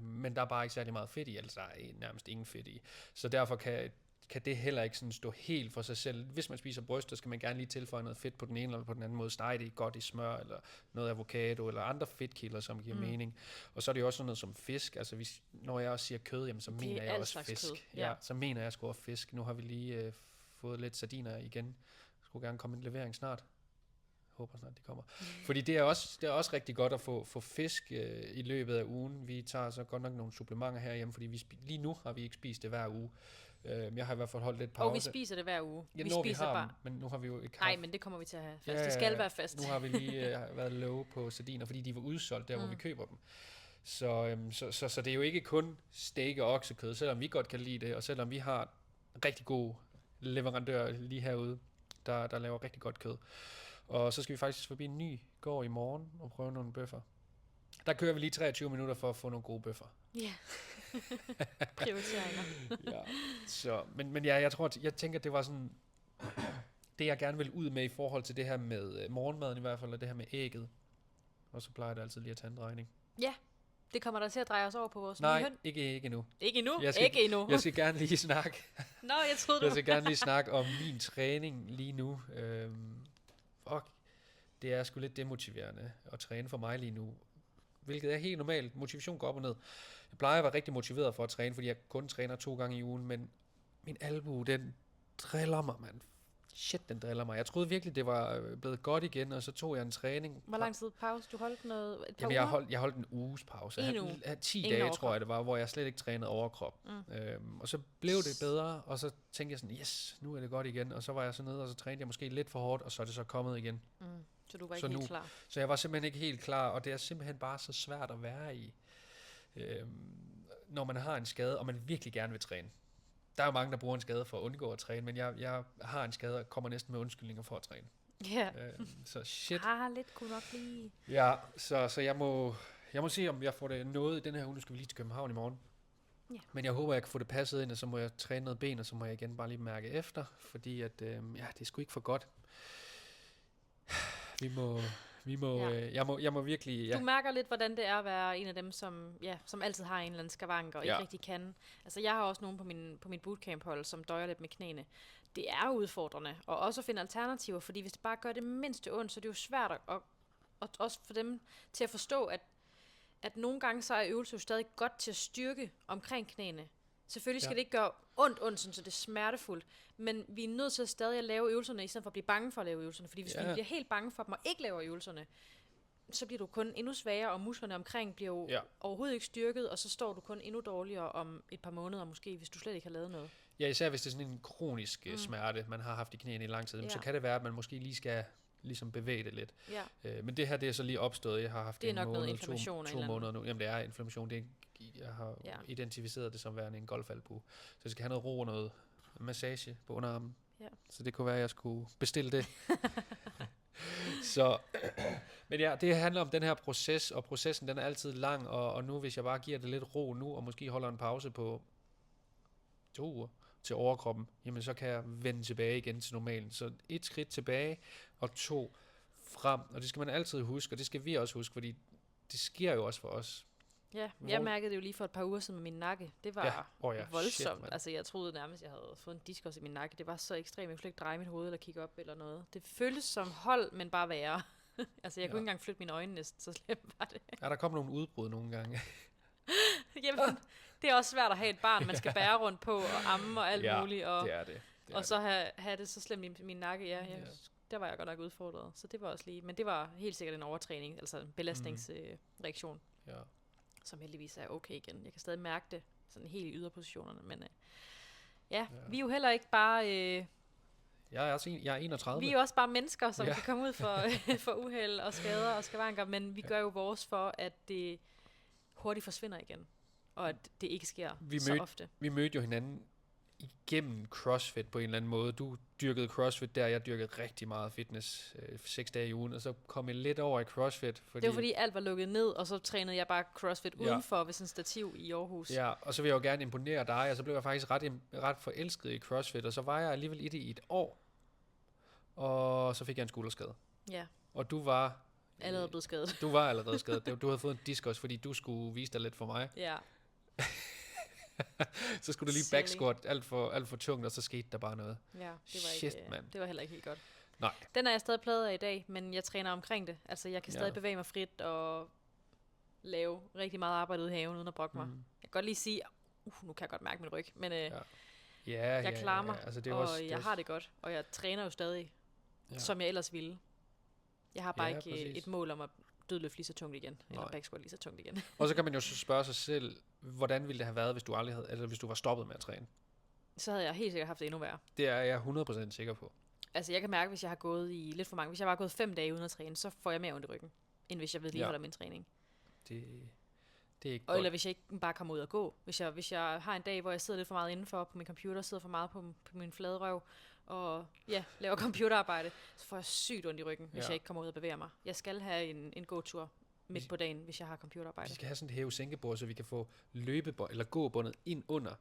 Men der er bare ikke særlig meget fedt i, altså der er nærmest ingen fedt i. Så derfor kan det heller ikke sådan stå helt for sig selv. Hvis man spiser bryst, så skal man gerne lige tilføje noget fedt på den ene eller på den anden måde. Stege det godt i smør, eller noget avocado, eller andre fedtkilder, som giver mening. Og så er det jo også sådan noget som fisk. Altså når jeg også siger kød, jamen, så mener jeg også fisk. Ja, så mener jeg sgu også fisk. Nu har vi lige fået lidt sardiner igen. Jeg skulle gerne komme en levering snart. Jeg håber snart, de kommer. Fordi det er også rigtig godt at få fisk i løbet af ugen. Vi tager så godt nok nogle supplementer herhjemme, fordi lige nu har vi ikke spist det hver uge. Jeg har i hvert fald holdt lidt pause. Og vi spiser det hver uge. Ja, vi bare. Men nu har vi jo ikke haft... Nej, men det kommer vi til at have fast. Det skal være fast. Nu har vi lige været low på sardiner, fordi de var udsolgt der, hvor vi køber dem. Så det er jo ikke kun steak og oksekød, selvom vi godt kan lide det, og selvom vi har rigtig god leverandør lige herude, der laver rigtig godt kød. Og så skal vi faktisk forbi en ny gård i morgen og prøve nogle bøffer. Der kører vi lige 23 minutter for at få nogle gode bøffer. Ja. Prioriteringer. Ja. Så, men ja, jeg tænker, det var sådan, det jeg gerne vil ud med i forhold til det her med morgenmaden i hvert fald, og det her med ægget. Og så plejer det altid lige at tage en drejning. Ja, det kommer der til at dreje os over på vores nye høn. Nej, ikke endnu. Ikke endnu? Ikke endnu. Jeg skal gerne lige snakke. Nå, jeg troede du. Jeg skal gerne lige snakke om min træning lige nu. Det er sgu lidt demotiverende at træne for mig lige nu. Hvilket er helt normalt. Motivation går op og ned. Jeg plejer at være rigtig motiveret for at træne, fordi jeg kun træner 2 gange i ugen, men min albue, den driller mig, mand. Shit, den driller mig. Jeg troede virkelig, det var blevet godt igen, og så tog jeg en træning. Hvor lang tid pause? Du holdt noget? Et par Jamen, jeg holdt en uges pause. En uge? 10 dage, overkrop. Tror jeg det var, hvor jeg slet ikke trænede overkrop. Og så blev det bedre, og så tænkte jeg sådan, yes, nu er det godt igen. Og så var jeg så nede, og så trænede jeg måske lidt for hårdt, og så er det så kommet igen. Så du var ikke helt klar? Så jeg var simpelthen ikke helt klar, og det er simpelthen bare så svært at være i, når man har en skade, og man virkelig gerne vil træne. Der er jo mange, der bruger en skade for at undgå at træne, men jeg har en skade og kommer næsten med undskyldninger for at træne. Ja. Så shit. Lidt kunne nok lige. Ja, så jeg må se, om jeg får det noget i den her uge. Nu skal vi lige til København i morgen. Ja. Men jeg håber, jeg kan få det passet ind, og så må jeg træne noget ben, og så må jeg igen bare lige mærke efter, fordi at, det er sgu ikke for godt. Jeg må virkelig... Ja. Du mærker lidt, hvordan det er at være en af dem, som altid har en eller anden skavank og ikke rigtig kan. Altså, jeg har også nogen på min bootcamp-hold, som døjer lidt med knæene. Det er udfordrende, og også at finde alternativer, fordi hvis det bare gør det mindste ondt, så er det jo svært at også for dem til at forstå, at nogle gange så er øvelse jo stadig godt til at styrke omkring knæene. Selvfølgelig skal det ikke gøre ondt, så det er smertefuldt, men vi er nødt til stadig at lave øvelserne, i stedet for at blive bange for at lave øvelserne. Fordi hvis vi bliver helt bange for dem og ikke laver øvelserne, så bliver du kun endnu svagere, og musklerne omkring bliver jo overhovedet ikke styrket, og så står du kun endnu dårligere om et par måneder måske, hvis du slet ikke har lavet noget. Ja, især hvis det er sådan en kronisk smerte, man har haft i knæene i lang tid, så kan det være, at man måske lige skal ligesom bevæge det lidt. Ja. Men det her, det er så lige opstået. Jeg har haft det er nok noget inflammation 2 måneder nu. Jamen, det er inflammation. Jeg har identificeret det som værende en golfalbue. Så jeg skal have noget ro og noget massage på underarmen. Ja. Så det kunne være, at jeg skulle bestille det. Så, men ja, det handler om den her proces, og processen den er altid lang, og nu hvis jeg bare giver det lidt ro nu, og måske holder en pause på 2 uger til overkroppen, jamen så kan jeg vende tilbage igen til normalen. Så 1 skridt tilbage, og 2 frem, og det skal man altid huske, og det skal vi også huske, fordi det sker jo også for os. Ja, jeg mærkede det jo lige for et par uger siden med min nakke. Det var voldsomt. Shit, altså jeg troede nærmest, jeg havde fået en diskus i min nakke. Det var så ekstremt, jeg kunne ikke dreje mit hoved eller kigge op eller noget. Det føltes som hold, men bare værre. Altså jeg kunne ikke engang flytte mine øjne næsten, så slemt var det. Ja, der kom nogle udbrud nogle gange. Jamen, det er også svært at have et barn, man skal bære rundt på og amme og alt muligt. Og, det er det. Og så have det så slemt i min nakke. Der var jeg godt nok udfordret. Så det var også lige, men det var helt sikkert en overtræning, altså en belastningsreaktion. Ja. Som heldigvis er okay igen. Jeg kan stadig mærke det, sådan helt i yderpositionerne, men vi er jo heller ikke bare... jeg er 31. Vi er jo også bare mennesker, som kan komme ud for uheld og skader og skavanker, men vi gør jo vores for, at det hurtigt forsvinder igen, og at det ikke sker så ofte. Vi mødte jo hinanden igennem CrossFit på en eller anden måde. Du dyrkede CrossFit der, jeg dyrkede rigtig meget fitness 6 dage i ugen, og så kom jeg lidt over i CrossFit. Det var fordi alt var lukket ned, og så trænede jeg bare CrossFit udenfor ved sådan en stativ i Aarhus. Ja, og så vil jeg jo gerne imponere dig, og så blev jeg faktisk ret forelsket i CrossFit, og så var jeg alligevel i det i 1 år, og så fik jeg en skulderskade. Ja. Og du var... allerede blevet skadet. Du var allerede skadet. Du havde fået en diskus, fordi du skulle vise dig lidt for mig. Ja. Så skulle du lige backsquat alt for tungt, og så skete der bare noget. Ja, det var det var heller ikke helt godt. Nej. Den er jeg stadig plaget af i dag, men jeg træner omkring det. Altså, jeg kan stadig bevæge mig frit og lave rigtig meget arbejde ude i haven, uden at brokke mig. Jeg kan godt lige sige, nu kan jeg godt mærke min ryg, men jeg klarer mig, altså, det er og jeg har det godt, og jeg træner jo stadig, som jeg ellers ville. Jeg har bare ikke et mål om at dødløfte lige så tungt igen, eller backsquat lige så tungt igen. Og så kan man jo så spørge sig selv, hvordan ville det have været, hvis du aldrig havde, eller hvis du var stoppet med at træne? Så havde jeg helt sikkert haft det endnu værre. Det er jeg 100% sikker på. Altså jeg kan mærke, hvis jeg har gået i lidt for mange, hvis jeg bare har gået 5 dage uden at træne, så får jeg mere ondt i ryggen, end hvis jeg vedligeholder min træning. Det Det er ikke godt. Eller hvis jeg ikke bare kommer ud og gå. Hvis jeg har en dag, hvor jeg sidder lidt for meget indenfor på min computer, sidder for meget på min flade røv, og laver computerarbejde, så får jeg sygt ondt i ryggen, hvis jeg ikke kommer ud og bevæger mig. Jeg skal have en gåtur midt på dagen, hvis jeg har computerarbejde. Vi skal have sådan et hæve-sænkebord, så vi kan få løbebånd eller gåbåndet ind under,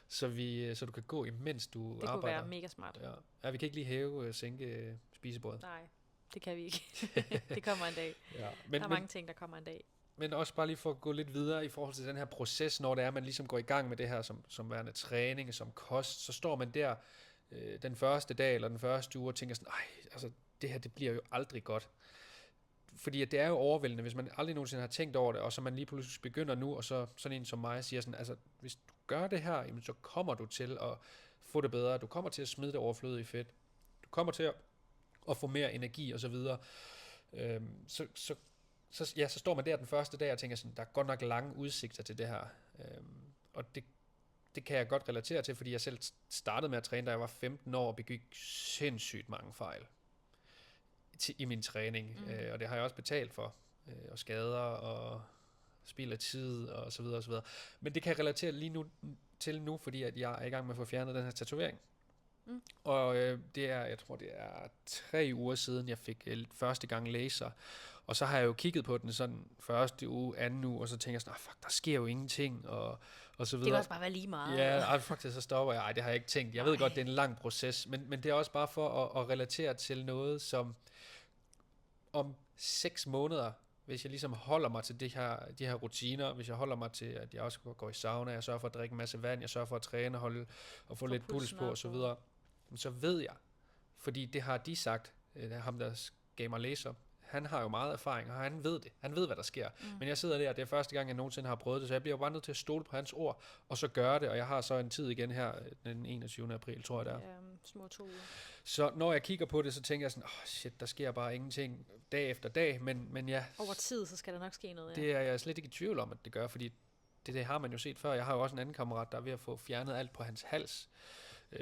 så du kan gå, imens du arbejder. Det kunne være mega smart. Ja, vi kan ikke lige hæve sænke spisebordet. Nej, det kan vi ikke. Det kommer en dag. Ja. Der er mange ting, der kommer en dag. Men også bare lige for at gå lidt videre i forhold til den her proces, når det er, man ligesom går i gang med det her som værende træning, som kost, så står man der den første dag eller den første uge og tænker sådan, altså det her, det bliver jo aldrig godt. Fordi at det er jo overvældende, hvis man aldrig nogensinde har tænkt over det, og så man lige pludselig begynder nu, og så sådan en som mig siger sådan, altså hvis du gør det her, jamen, så kommer du til at få det bedre, du kommer til at smide det overflødige fedt, du kommer til at få mere energi og så videre. Så står man der den første dag og tænker sådan, der er godt nok lange udsigter til det her. Og det kan jeg godt relatere til, fordi jeg selv startede med at træne, da jeg var 15 år, og begik sindssygt mange fejl i min træning. Og det har jeg også betalt for. Og skader og spild af tid og så videre og så videre. Men det kan jeg relatere lige nu, fordi at jeg er i gang med at få fjernet den her tatovering. Og jeg tror det er 3 uger siden, jeg fik første gang laser. Og så har jeg jo kigget på den sådan første uge, anden uge, og så tænker jeg sådan, fuck, der sker jo ingenting, og så videre. Det kan også bare være lige meget. Ja, faktisk så stopper jeg. Det har jeg ikke tænkt. Jeg ved godt, det er en lang proces, men det er også bare for at relatere til noget, som om 6 måneder, hvis jeg ligesom holder mig til de her rutiner, hvis jeg holder mig til, at jeg også går i sauna, jeg sørger for at drikke en masse vand, jeg sørger for at træne og få lidt puls på og så videre, så ved jeg, fordi det har de sagt, ham der gav mig laser, han har jo meget erfaring, og han ved det. Han ved, hvad der sker. Men jeg sidder der, det er første gang, jeg nogensinde har prøvet det, så jeg bliver bare nødt til at stole på hans ord, og så gøre det, og jeg har så en tid igen her, den 21. april, tror jeg det er. Små 2 uger. Så når jeg kigger på det, så tænker jeg sådan, shit, der sker bare ingenting dag efter dag, men ja. Over tid, så skal der nok ske noget, Det er jeg slet ikke i tvivl om, at det gør, fordi det har man jo set før. Jeg har jo også en anden kammerat, der er ved at få fjernet alt på hans hals,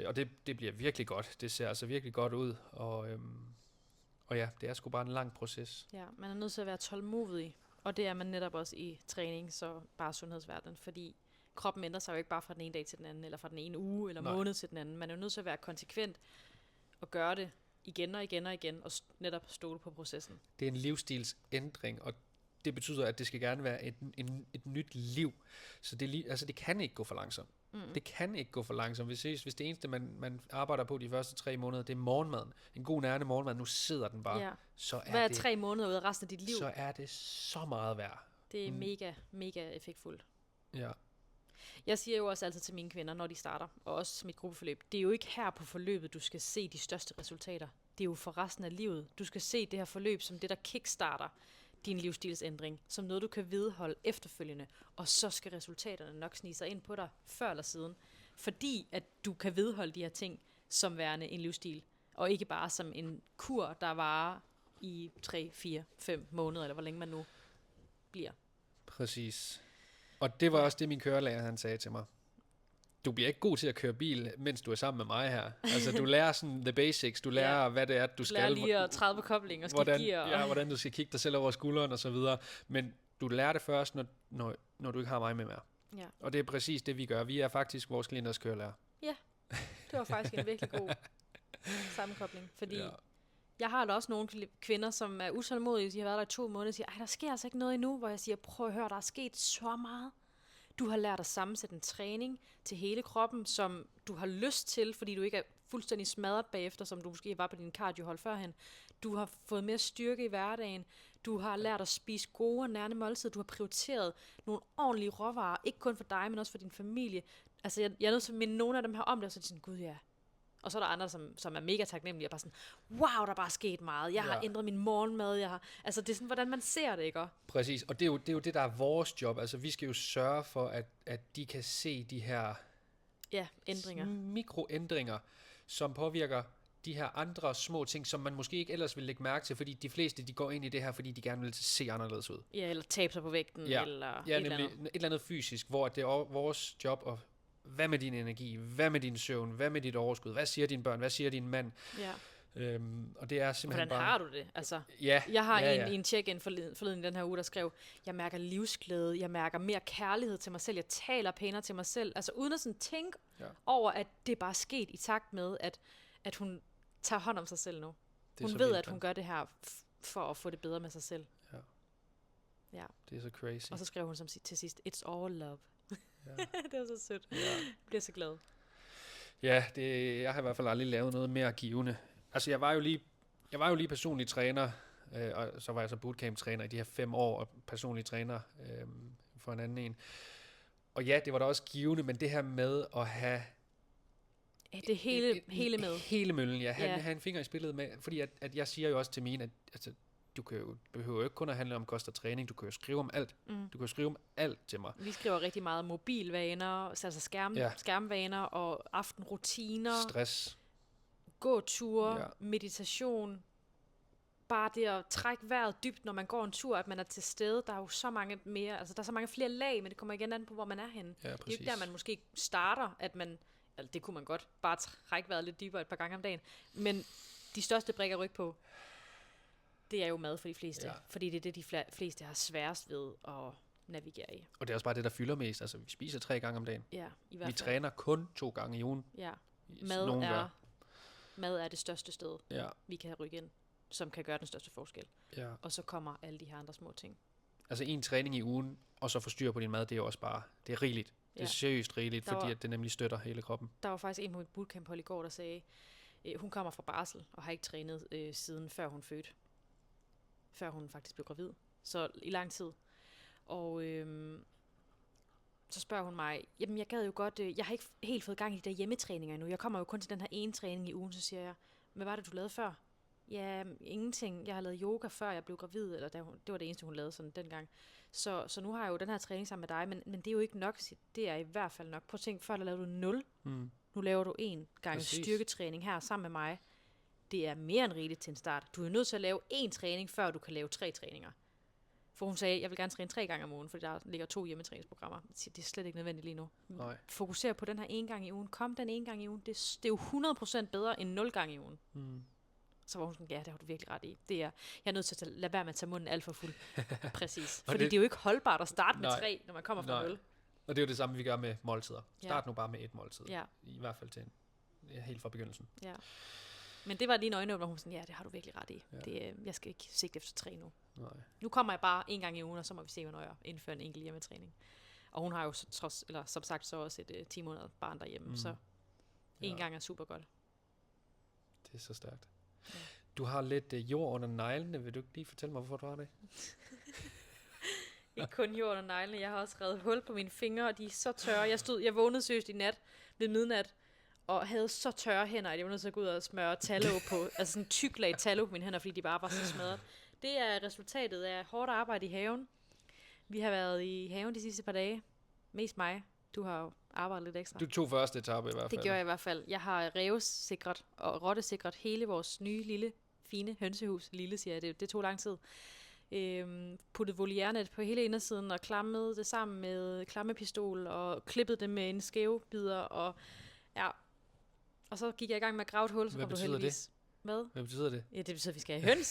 og det bliver virkelig godt. Det ser altså virkelig godt ud, og ja, det er sgu bare en lang proces. Ja, man er nødt til at være tålmodig, og det er man netop også i træning, så bare sundhedsverdenen, fordi kroppen ændrer sig jo ikke bare fra den ene dag til den anden, eller fra den ene uge eller måned til den anden. Man er jo nødt til at være konsekvent og gøre det igen og igen og igen, og netop stole på processen. Det er en livsstilsændring, og det betyder, at det skal gerne være et nyt liv. Så det kan ikke gå for langsomt. Det kan ikke gå for langsomt. Hvis det eneste, man arbejder på de første 3 måneder, det er morgenmaden. En god nærende morgenmad, nu sidder den bare. Ja. Så er hvad er 3 måneder ud af resten af dit liv? Så er det så meget værd. Det er mega, mega effektfuldt. Ja. Jeg siger jo også altid til mine kvinder, når de starter, og også mit gruppeforløb, det er jo ikke her på forløbet, du skal se de største resultater. Det er jo for resten af livet. Du skal se det her forløb som det, der kickstarter din livsstilsændring, som noget, du kan vedholde efterfølgende, og så skal resultaterne nok snige sig ind på dig før eller siden, fordi at du kan vedholde de her ting som værende en livsstil, og ikke bare som en kur, der varer i 3, 4, 5 måneder, eller hvor længe man nu bliver. Præcis. Og det var også det, min kørelærer han sagde til mig. Du bliver ikke god til at køre bil, mens du er sammen med mig her. Altså, du lærer sådan the basics. Du lærer, hvad det er, du skal. Du lærer lige at træde på kobling og skifte gear. Ja, hvordan du skal kigge dig selv over skulderen og så videre. Men du lærer det først, når du ikke har mig med mere. Ja. Og det er præcis det, vi gør. Vi er faktisk vores klienters kørelærer. Ja, det var faktisk en virkelig god sammenkobling. Fordi jeg har da også nogle kvinder, som er utålmodige. De har været der i 2 måneder og siger, der sker altså ikke noget endnu. Hvor jeg siger, prøv at høre, der er sket så meget. Du har lært at sammensætte en træning til hele kroppen, som du har lyst til, fordi du ikke er fuldstændig smadret bagefter, som du måske var på din cardiohold førhen. Du har fået mere styrke i hverdagen. Du har lært at spise gode og nærende måltider. Du har prioriteret nogle ordentlige råvarer, ikke kun for dig, men også for din familie. Altså, jeg er nødt til at minde nogle af dem her om det, og så er de sådan, gud ja. Og så er der andre, som er mega taknemmelige, og bare sådan, wow, der er bare sket meget. Jeg har ændret min morgenmad. Altså, det er sådan, hvordan man ser det, ikke? Præcis, og det er jo det, der er vores job. Altså, vi skal jo sørge for, at de kan se de her ændringer. Mikroændringer, som påvirker de her andre små ting, som man måske ikke ellers vil lægge mærke til, fordi de fleste, de går ind i det her, fordi de gerne vil se anderledes ud. Ja, eller tabe sig på vægten, eller et eller andet fysisk, hvor det er vores job at hvad med din energi? Hvad med din søvn? Hvad med dit overskud? Hvad siger dine børn? Hvad siger din mand? Og det er simpelthen hvordan har du det? Altså, ja, jeg har en check-in forleden i den her uge, der skrev, jeg mærker livsglæde, jeg mærker mere kærlighed til mig selv, jeg taler pænere til mig selv, altså uden at sådan tænke over, at det er bare sket i takt med, at hun tager hånd om sig selv nu. Hun ved, at hun gør det her for at få det bedre med sig selv. Ja. Det er så crazy. Og så skrev hun til sidst, it's all love. Det er så sødt. Jeg bliver så glad. Ja, jeg har i hvert fald aldrig lavet noget mere givende. Altså, jeg var jo lige personlig træner, og så var jeg så bootcamp-træner i de her 5 år, og personlig træner for en anden en. Og ja, det var da også givende, men det her med at have... Ja, det hele med. Hele møllen, ja. Have en finger i spillet med, fordi at jeg siger jo også til mine, at altså, behøver jo ikke kun at handle om kost og træning, du kan jo skrive om alt. Du kan jo skrive om alt til mig. Vi skriver rigtig meget mobilvaner, altså skærmvaner og aftenrutiner. Stress. Gåture, meditation. Bare det at trække vejret dybt, når man går en tur, at man er til stede. Der er jo så mange mere, altså der er så mange flere lag, men det kommer igen an på, hvor man er henne. Ja, det er jo ikke der, man måske starter, at man, altså det kunne man godt, bare trække vejret lidt dybere et par gange om dagen. Men de største brikker ryg på, det er jo mad for de fleste. Fordi det er det, de fleste har sværest ved at navigere i. Og det er også bare det, der fylder mest. Altså, vi spiser 3 gange om dagen. Ja, i hvert fald. Vi træner kun 2 gange i ugen. Ja. Mad er det største sted, vi kan rykke ind, som kan gøre den største forskel. Ja. Og så kommer alle de her andre små ting. Altså 1 træning i ugen, og så få styr på din mad, det er jo også bare, det er rigeligt. Det er seriøst rigeligt, fordi at det nemlig støtter hele kroppen. Der var faktisk en på mit bootcamp-hold i går, der sagde, hun kommer fra barsel, og har ikke trænet siden før hun fødte. Før hun faktisk blev gravid. Så i lang tid. Og så spørger hun mig, jamen jeg gad jo godt, jeg har ikke helt fået gang i de der hjemmetræninger endnu. Jeg kommer jo kun til den her ene træning i ugen, så siger jeg, hvad var det, du lavede før? Ja, ingenting. Jeg har lavet yoga før jeg blev gravid, eller det var det eneste, hun lavede sådan dengang. Så nu har jeg jo den her træning sammen med dig, men det er jo ikke nok. Det er i hvert fald nok. Prøv at tænke, før der lavede du 0. Nu laver du 1 gang styrketræning her sammen med mig. Det er mere end rigeligt til en start. Du er nødt til at lave 1 træning, før du kan lave 3 træninger. For hun sagde, jeg vil gerne træne 3 gange om ugen, fordi der ligger 2 hjemmetræningsprogrammer. Det er slet ikke nødvendigt lige nu. Nej. Fokuser på den her 1 gang i ugen. Kom den 1 gang i ugen. Det er jo 100% bedre end 0 gange i ugen. Så var hun sådan, ja, det har du virkelig ret i. Jeg er nødt til at lade være med at tage munden alt for fuld. Præcis. Fordi det er jo ikke holdbart at starte med 3, når man kommer fra 0. Og det er jo det samme, vi gør med måltider. Start nu bare med 1 måltid. Ja. I hvert fald til helt fra begyndelsen. Ja. Men det var lige en øjenåbner, hun sådan, ja, det har du virkelig ret i. Ja. Jeg skal ikke sigte efter 3 nu. Nej. Nu kommer jeg bare 1 gang i ugen, og så må vi se, hvornår jeg indfører en enkelt hjemmetræning. Og hun har jo som sagt så også et 10 måneder barn derhjemme, så 1 gang er super godt. Det er så stærkt. Ja. Du har lidt jord under neglene. Vil du ikke lige fortælle mig, hvorfor du har det? Ikke kun jord under neglene. Jeg har også revet hul på mine fingre, og de er så tørre. Jeg vågnede seriøst i nat ved midnat, og havde så tørre hænder, at jeg var nødt til at gå ud og smøre tallow på, altså sådan en tyk lag tallow på mine hænder, fordi de bare var så smadret. Det er resultatet af hårdt arbejde i haven. Vi har været i haven de sidste par dage. Mest mig. Du har jo arbejdet lidt ekstra. Du tog første etape i hvert fald. Det gjorde jeg i hvert fald. Jeg har revsikret og rottesikret hele vores nye, lille, fine hønsehus. Lille, siger jeg. Det tog lang tid. Puttet voliernet på hele indersiden og klammet det sammen med klammepistol og klippet det med en skævebider og ja. Og så gik jeg i gang med at grave et hul, så kom du heldigvis. Hvad? Hvad betyder det? Ja, det betyder, at vi skal have høns.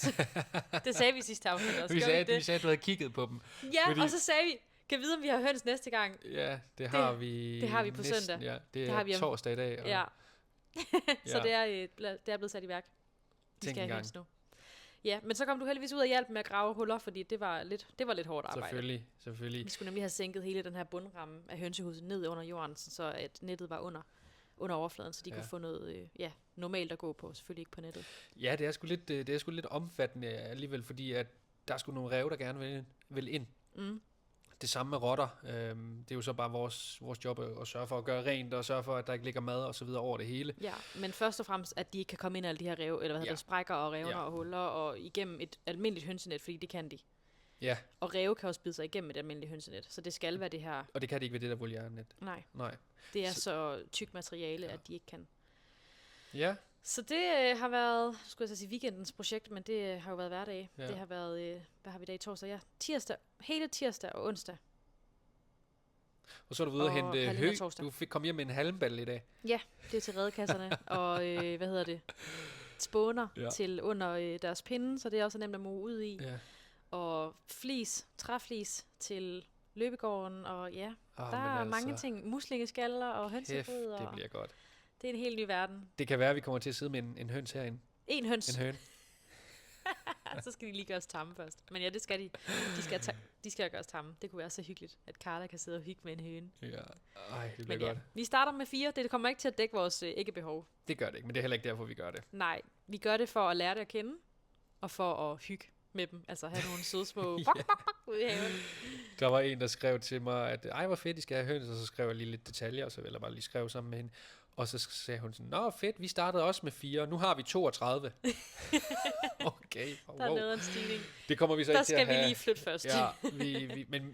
Det sagde vi sidste afsnit også. Vi sagde, at du havde kigget på dem. Ja, fordi... og så sagde vi, kan vide, om vi har høns næste gang. Ja, det har vi. Det har vi på næsten, søndag. Ja. Det er vi torsdag i dag. Og... Ja. Så det er blevet sat i værk. Vi skal have høns nu. Ja, men så kom du heldigvis ud og hjalp med at grave huller, fordi det var lidt hårdt arbejde. Selvfølgelig. Vi skulle nemlig have sænket hele den her bundramme af hønsehuset ned under jorden, så at nettet var under overfladen, så de kunne få noget normalt at gå på, selvfølgelig ikke på nettet. Ja, det er sgu lidt omfattende alligevel, fordi at der er sgu nogle ræve, der gerne vil ind. Det samme med rotter. Det er jo så bare vores job at sørge for at gøre rent, og sørge for, at der ikke ligger mad og så videre over det hele. Ja, men først og fremmest, at de ikke kan komme ind i alle de her ræve, eller hvad hedder det, sprækker og revner og huller, og igennem et almindeligt hønsenet, fordi det kan de. Ja. Og ræve kan også bide sig igennem et almindeligt hønsenet, så det skal være det her. Og det kan de ikke ved det der voliernet. Nej. Det er så tyk materiale, at de ikke kan. Ja. Så det har været, skulle jeg sige, weekendens projekt, men det har jo været hverdag. Ja. Det har været, hvad har vi i dag, torsdag? Ja, tirsdag, hele tirsdag og onsdag. Og så er du ude og hente hø. Du fik komme hjem med en halmbal i dag. Ja, det er til redekasserne. Og spåner til under deres pinde, så det er også nemt at moe ud i. Ja. Og træflis til løbegården, og der er mange ting. Muslingeskaller og hønsefod. Det bliver godt. Det er en helt ny verden. Det kan være, at vi kommer til at sidde med en høns herinde. En høns? En høne. Så skal de lige gøres tamme først. Men ja, det skal de. De skal gøres tamme. Det kunne være så hyggeligt, at Carla kan sidde og hygge med en høne. Ja, det bliver godt. Vi starter med 4. Det kommer ikke til at dække vores æggebehov. Det gør det ikke, men det er heller ikke derfor, vi gør det. Nej, vi gør det for at lære det at kende, og for at hygge med dem. Altså have nogle søde små ude i haven. Der var en, der skrev til mig, at hvor fedt, I skal have høns, og så skrev jeg lige lidt detaljer, og så ville jeg bare lige skrive sammen med hende. Og så sagde hun sådan, nå fedt, vi startede også med 4, nu har vi 32. Okay, wow. Der er noget af en stigning. Det kommer vi så ikke til at have. Der skal vi lige flytte først. Ja,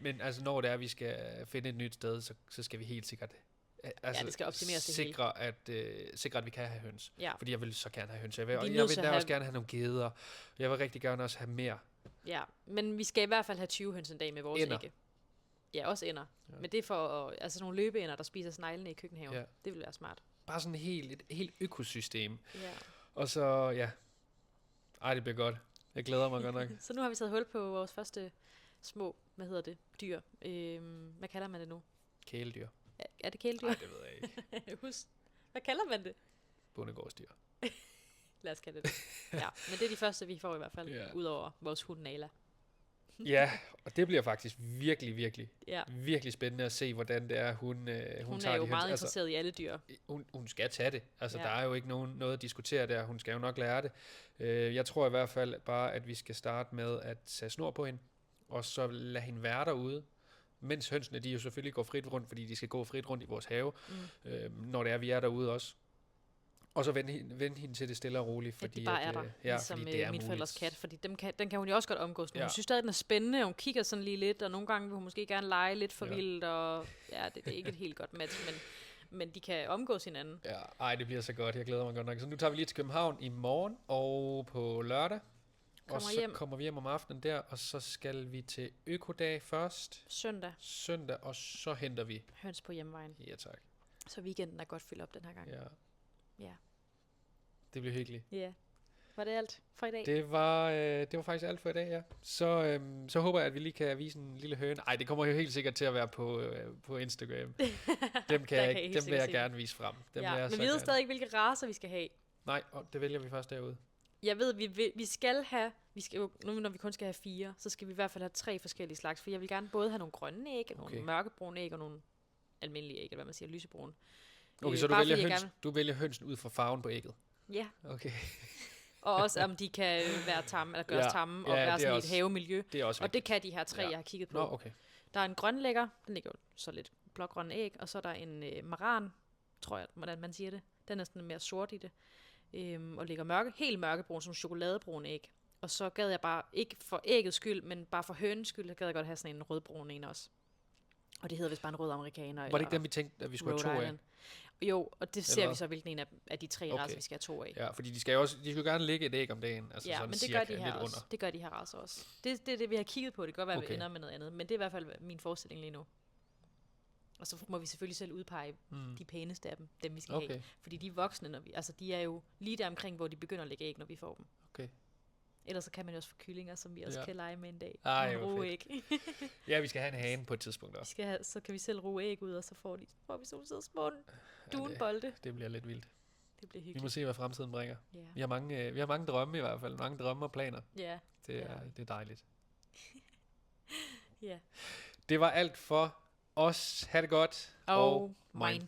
men altså når det er, vi skal finde et nyt sted, så skal vi helt sikkert det skal optimeres sikre, at vi kan have høns. Ja. Fordi jeg vil så gerne have høns. Jeg vil også gerne have nogle geder. Jeg vil rigtig gerne også have mere. Ja, men vi skal i hvert fald have 20 høns en dag med vores ægge. Ja, også ender. Ja. Men det er for nogle løbeænder, der spiser sneglene i køkkenhaven. Ja. Det vil være smart. Bare sådan et helt økosystem. Ja. Og så, det bliver godt. Jeg glæder mig godt nok. Så nu har vi taget hul på vores første små, dyr. Hvad kalder man det nu? Kæledyr. Er det kæledyr? Nej, det ved jeg ikke. Husk. Hvad kalder man det? Bondegårdsdyr. Lad os kalde det. Ja, men det er de første, vi får i hvert fald, udover vores hund Nala. Ja, og det bliver faktisk virkelig spændende at se, hvordan det er, hun tager er jo meget interesseret i alle dyr. Hun skal tage det. Altså, der er jo ikke noget at diskutere der. Hun skal jo nok lære det. Jeg tror i hvert fald bare, at vi skal starte med at tage snor på hende, og så lade hende være derude, mens hønsene, de jo selvfølgelig går frit rundt, fordi de skal gå frit rundt i vores have, når det er, vi er derude også. Og så vende hende til det stille og roligt, fordi det bare er der, ligesom fordi det er min forældres kat, fordi den kan hun jo også godt omgås. Men hun synes stadig, den er spændende, og hun kigger sådan lige lidt, og nogle gange vil hun måske gerne lege lidt for vildt, og det er ikke et helt godt match, men de kan omgås hinanden. Ja, det bliver så godt, jeg glæder mig godt nok. Så nu tager vi lige til København i morgen og på lørdag, og så kommer vi hjem om aftenen der, og så skal vi til Økodag først. Søndag, og så henter vi høns på hjemvejen. Ja, tak. Så weekenden er godt fyldt op den her gang. Ja. Det bliver hyggeligt. Ja. Var det alt for i dag? Det var faktisk alt for i dag, ja. Så håber jeg, at vi lige kan vise en lille høne. Ej, det kommer jo helt sikkert til at være på Instagram. Dem vil jeg gerne vise frem. Men vi ved stadig ikke, hvilke racer vi skal have. Nej, og det vælger vi først derude. Jeg ved, vi skal nu når vi kun skal have 4, så skal vi i hvert fald have 3 forskellige slags, for jeg vil gerne både have nogle grønne æg, nogle mørkebrune æg og nogle almindelige æg, eller hvad man siger, lysebrune. Okay, så du vælger hønsen ud fra farven på ægget? Ja. Okay. Og også om de kan være tamme, eller gøres tamme, og være sådan i et havemiljø. Det er også og det kan de her 3, jeg har kigget på. Nå, okay. Der er en grønlægger, den ligger jo så lidt blågrønne æg, og så er der en maran, tror jeg, hvordan man siger det. Den er sådan mere sort i det, og ligger helt mørkebrun, som chokoladebrun æg. Og så gad jeg bare, ikke for æggets skyld, men bare for hønens skyld, gad jeg godt have sådan en rødbrun en også. Og det hedder vist bare en rød amerikaner. Var det ikke dem, vi tænkte, at vi skulle have 2 af? Jo, og det ser vi så, hvilken en af de 3 racer, vi skal have 2 af. Ja, fordi de skal jo gerne ligge et æg om dagen. Altså sådan men det gør de her også. Under. Det gør de her racer også. Det er det, vi har kigget på. Det kan godt være, at vi ender med noget andet. Men det er i hvert fald min forestilling lige nu. Og så må vi selvfølgelig selv udpege de pæneste af dem vi skal have. Fordi de er voksne, de er jo lige der omkring, hvor de begynder at lægge æg, når vi får dem. Okay. Ellers så kan man jo også få kyllinger, som vi også kan lege med en dag. Æg. Ja, vi skal have en hane på et tidspunkt også. Så kan vi selv roe æg ud, og så får vi sådan så små dunbolde. Det bliver lidt vildt. Det bliver hyggeligt. Vi må se, hvad fremtiden bringer. Yeah. Vi har mange drømme i hvert fald. Mange drømme og planer. Ja. Det er dejligt. Ja. Det var alt for os. Ha' det godt. Og mine.